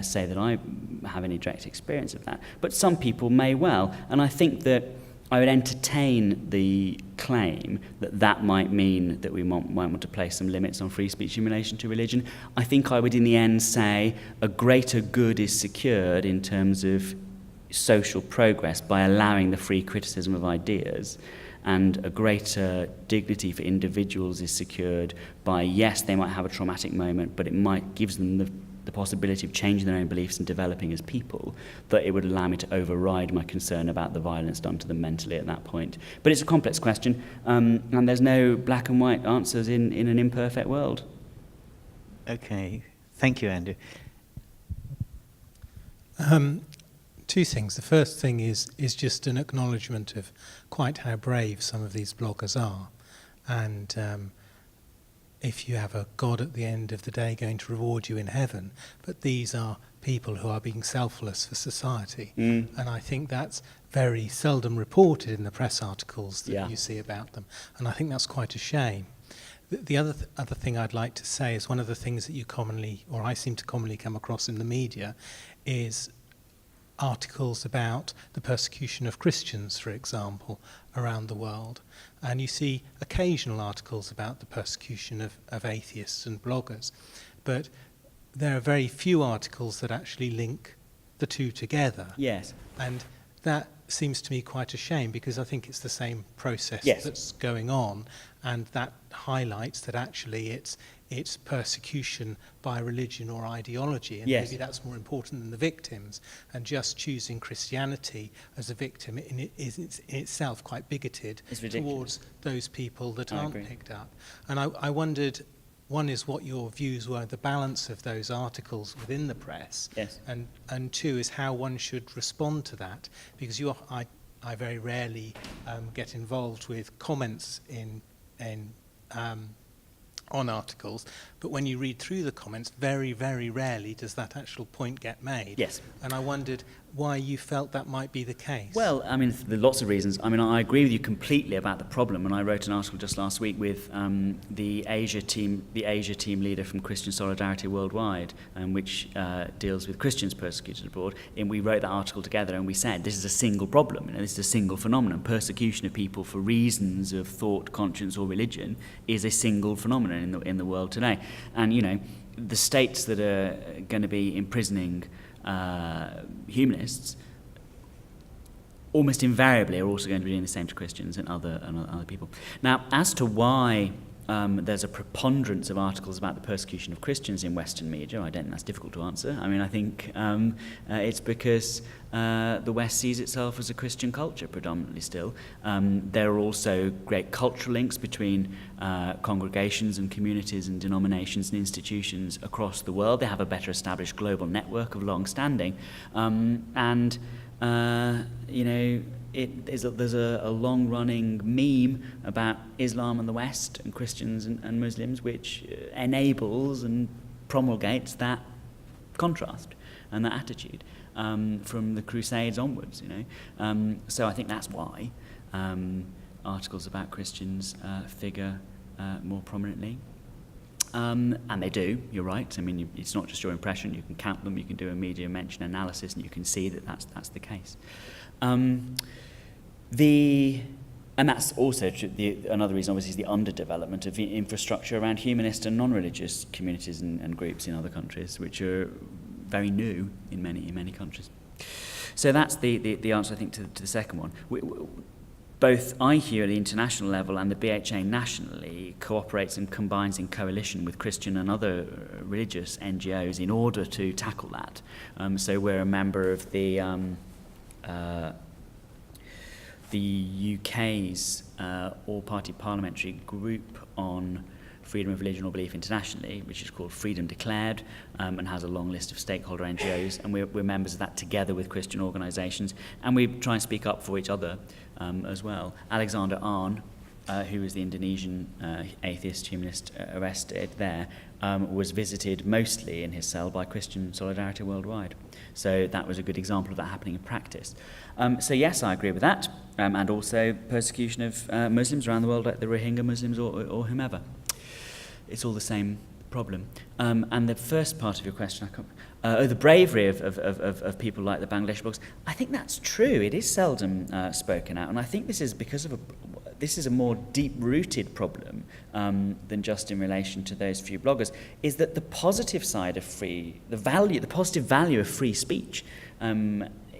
say that I have any direct experience of that. But some people may well, and I think that I would entertain the claim that that might mean that we might want to place some limits on free speech in relation to religion. I think I would in the end say a greater good is secured in terms of social progress by allowing the free criticism of ideas, and a greater dignity for individuals is secured by, yes, they might have a traumatic moment, but it might gives them the possibility of changing their own beliefs and developing as people, that it would allow me to override my concern about the violence done to them mentally at that point. But it's a complex question, and there's no black and white answers in an imperfect world. Okay, thank you, Andrew. Two things. The first thing is just an acknowledgement of quite how brave some of these bloggers are, and if you have a God at the end of the day going to reward you in heaven, but these are people who are being selfless for society. And I think that's very seldom reported in the press articles that you see about them, and I think that's quite a shame. The other thing I'd like to say is one of the things that you commonly, or I seem to commonly come across in the media, is articles about the persecution of Christians, for example, around the world. And you see occasional articles about the persecution of atheists and bloggers. But there are very few articles that actually link the two together. Yes. And that seems to me quite a shame, because I think it's the same process that's going on, and that highlights that actually it's persecution by religion or ideology, and maybe that's more important than the victims, and just choosing Christianity as a victim is in itself quite bigoted towards those people that aren't picked up. And I wondered, one is what your views were, the balance of those articles within the press, and two is how one should respond to that, because I very rarely get involved with comments on articles, but when you read through the comments, very, very rarely does that actual point get made. Yes. And I wondered why you felt that might be the case. Well, I mean, there are lots of reasons. I mean, I agree with you completely about the problem, and I wrote an article just last week with the Asia team leader from Christian Solidarity Worldwide, which deals with Christians persecuted abroad. And we wrote that article together, and we said this is a single problem. This is a single phenomenon. Persecution of people for reasons of thought, conscience, or religion is a single phenomenon in the world today. And the states that are going to be imprisoning humanists almost invariably are also going to be doing the same to Christians and other people. Now, as to why there's a preponderance of articles about the persecution of Christians in Western media, I don't think that's difficult to answer. I mean, I think it's because the West sees itself as a Christian culture predominantly still. There are also great cultural links between congregations and communities and denominations and institutions across the world. They have a better established global network of long standing. There's a long-running meme about Islam and the West and Christians and Muslims, which enables and promulgates that contrast and that attitude from the Crusades onwards. So I think that's why articles about Christians figure more prominently. And they do, you're right. I mean, it's not just your impression. You can count them, you can do a media mention analysis, and you can see that that's the case. And that's also another reason, obviously, is the underdevelopment of the infrastructure around humanist and non-religious communities and groups in other countries, which are very new in many countries. So that's the answer, I think, to the second one. Both IHU at the international level and the BHA nationally cooperates and combines in coalition with Christian and other religious NGOs in order to tackle that. So we're a member of the UK's all-party parliamentary group on freedom of religion or belief internationally, which is called Freedom Declared, and has a long list of stakeholder NGOs, and we're members of that together with Christian organisations, and we try and speak up for each other as well. Alexander Arnn who was the Indonesian atheist humanist arrested there, was visited mostly in his cell by Christian Solidarity Worldwide. So that was a good example of that happening in practice. So yes, I agree with that, and also persecution of Muslims around the world, like the Rohingya Muslims or whomever. It's all the same problem. And the first part of your question, the bravery of people like the Bangladeshi bloggers, I think that's true. It is seldom spoken out, and I think this is because of this is a more deep-rooted problem than just in relation to those few bloggers, is that the positive side of the positive value of free speech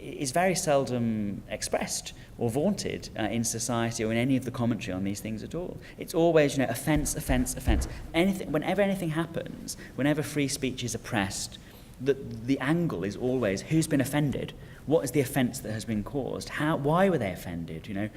is very seldom expressed or vaunted in society or in any of the commentary on these things at all. It's always, offence, offence, offence. Whenever anything happens, whenever free speech is oppressed, the angle is always who's been offended, what is the offence that has been caused, why were they offended,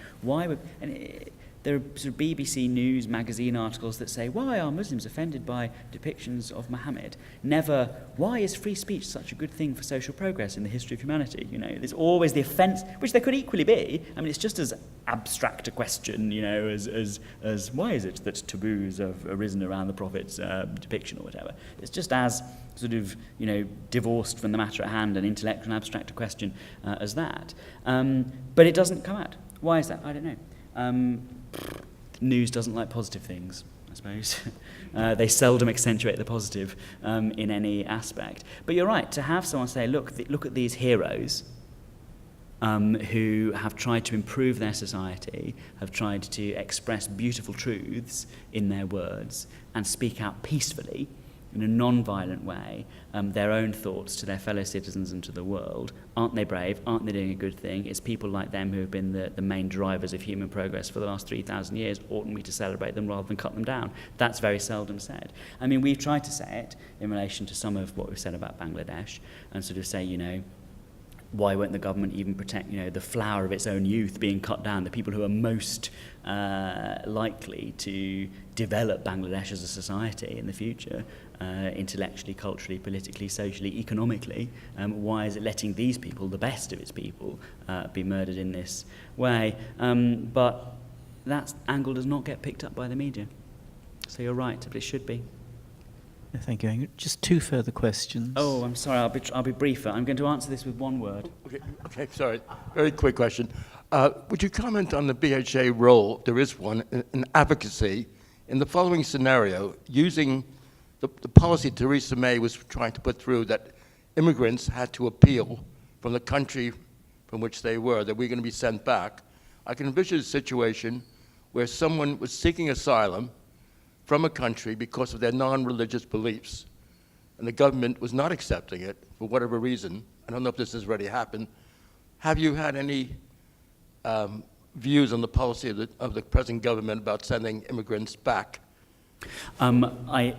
there are sort of BBC News magazine articles that say, why are Muslims offended by depictions of Muhammad? Never, why is free speech such a good thing for social progress in the history of humanity? There's always the offence, which there could equally be. I mean, it's just as abstract a question, as why is it that taboos have arisen around the Prophet's depiction or whatever? It's just as sort of, divorced from the matter at hand and intellectual and abstract a question as that. But it doesn't come out. Why is that? I don't know. News doesn't like positive things, I suppose. They seldom accentuate the positive in any aspect. But you're right, to have someone say, look at these heroes who have tried to improve their society, have tried to express beautiful truths in their words and speak out peacefully in a non-violent way, their own thoughts to their fellow citizens and to the world. Aren't they brave? Aren't they doing a good thing? It's people like them who have been the main drivers of human progress for the last 3,000 years. Oughtn't we to celebrate them rather than cut them down? That's very seldom said. I mean, we've tried to say it in relation to some of what we've said about Bangladesh and sort of say, why won't the government even protect, the flower of its own youth being cut down, the people who are most likely to develop Bangladesh as a society in the future, intellectually, culturally, politically, socially, economically? Why is it letting these people, the best of its people, be murdered in this way? But that angle does not get picked up by the media. So you're right, but it should be. Thank you. Just two further questions. Oh, I'm sorry, I'll be briefer. I'm going to answer this with one word. Okay, sorry. Very quick question. Would you comment on the BHA role, there is one, in advocacy in the following scenario, using the policy Theresa May was trying to put through, that immigrants had to appeal from the country from which they were, that we're going to be sent back. I can envision a situation where someone was seeking asylum from a country because of their non-religious beliefs, and the government was not accepting it for whatever reason. I don't know if this has already happened. Have you had any views on the policy of the present government about sending immigrants back? I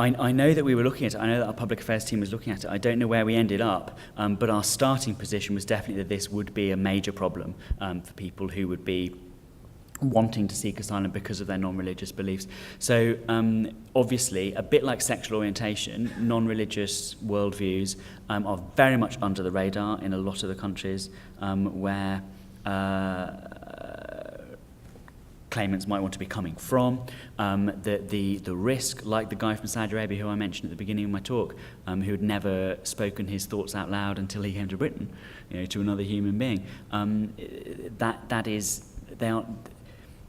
know that we were looking at it. I know that our public affairs team was looking at it. I don't know where we ended up, but our starting position was definitely that this would be a major problem for people who would be wanting to seek asylum because of their non-religious beliefs. So obviously, a bit like sexual orientation, non-religious worldviews are very much under the radar in a lot of the countries where claimants might want to be coming from. The risk, like the guy from Saudi Arabia who I mentioned at the beginning of my talk, who had never spoken his thoughts out loud until he came to Britain, to another human being, that is,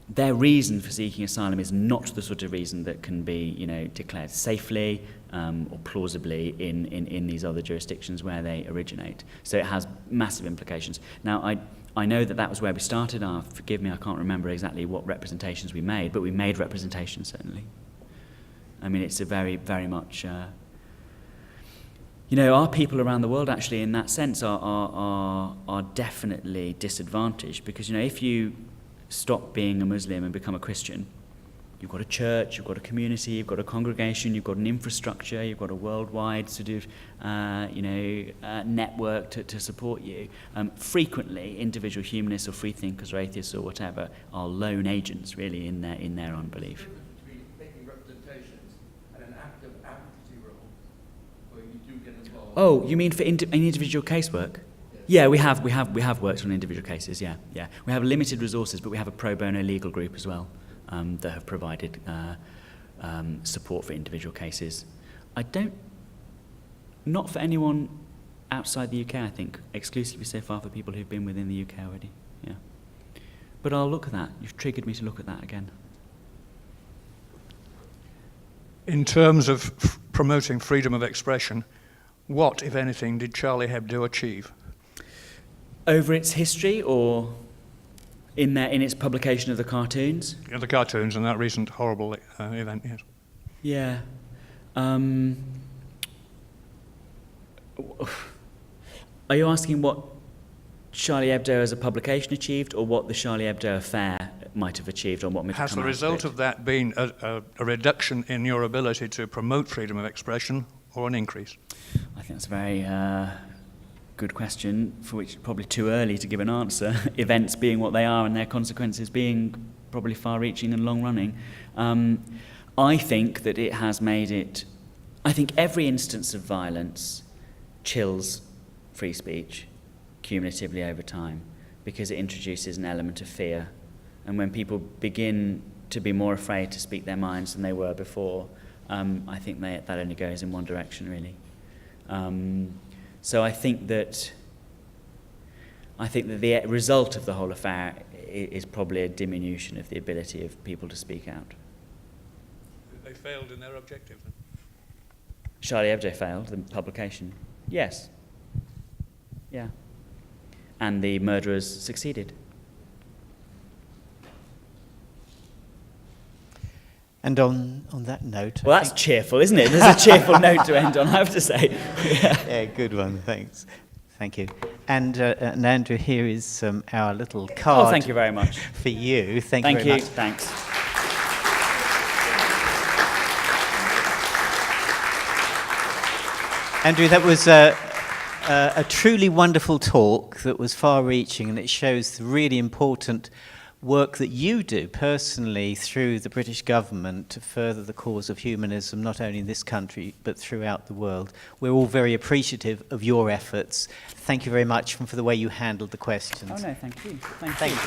their reason for seeking asylum is not the sort of reason that can be, declared safely or plausibly in these other jurisdictions where they originate. So it has massive implications. Now, I know that was where we started. Forgive me, I can't remember exactly what representations we made, but we made representations, certainly. I mean, it's a very, very much... our people around the world, actually, in that sense, are definitely disadvantaged because, if you stop being a Muslim and become a Christian, you've got a church, you've got a community, you've got a congregation, you've got an infrastructure, you've got a worldwide sort of, network to support you. Frequently, individual humanists or freethinkers or atheists or whatever are lone agents, really, in their unbelief. Between making representations and an active advocacy role, where you do get involved. Oh, you mean for individual casework? Yeah, we have worked on individual cases. Yeah. We have limited resources, but we have a pro bono legal group as well. that have provided support for individual cases. Not for anyone outside the UK, I think, exclusively so far for people who've been within the UK already, yeah. But I'll look at that. You've triggered me to look at that again. In terms of promoting freedom of expression, what, if anything, did Charlie Hebdo achieve? Over its history, or in its publication of the cartoons? Yeah, the cartoons and that recent horrible event, yes. Yeah. Are you asking what Charlie Hebdo as a publication achieved, or what the Charlie Hebdo affair might have achieved, or what might have Has come the result out of that been a reduction in your ability to promote freedom of expression, or an increase? I think that's a very good question, for which it's probably too early to give an answer, events being what they are and their consequences being probably far-reaching and long-running. I think that it has made it... I think every instance of violence chills free speech cumulatively over time, because it introduces an element of fear. And when people begin to be more afraid to speak their minds than they were before, I think that only goes in one direction, really. So I think that the result of the whole affair is probably a diminution of the ability of people to speak out. They failed in their objective, then? Charlie Hebdo failed, the publication. Yes. Yeah. And the murderers succeeded. And on that note... Well, that's cheerful, isn't it? There's a cheerful note to end on, I have to say. Yeah, good one, thanks. Thank you. And Andrew, here is our little card. Oh, thank you very much. For you. Thank you very much. Thanks. Andrew, that was a truly wonderful talk that was far-reaching, and it shows the really important work that you do personally through the British government to further the cause of humanism, not only in this country, but throughout the world. We're all very appreciative of your efforts. Thank you very much for the way you handled the questions. Oh, no, thank you. Thank you.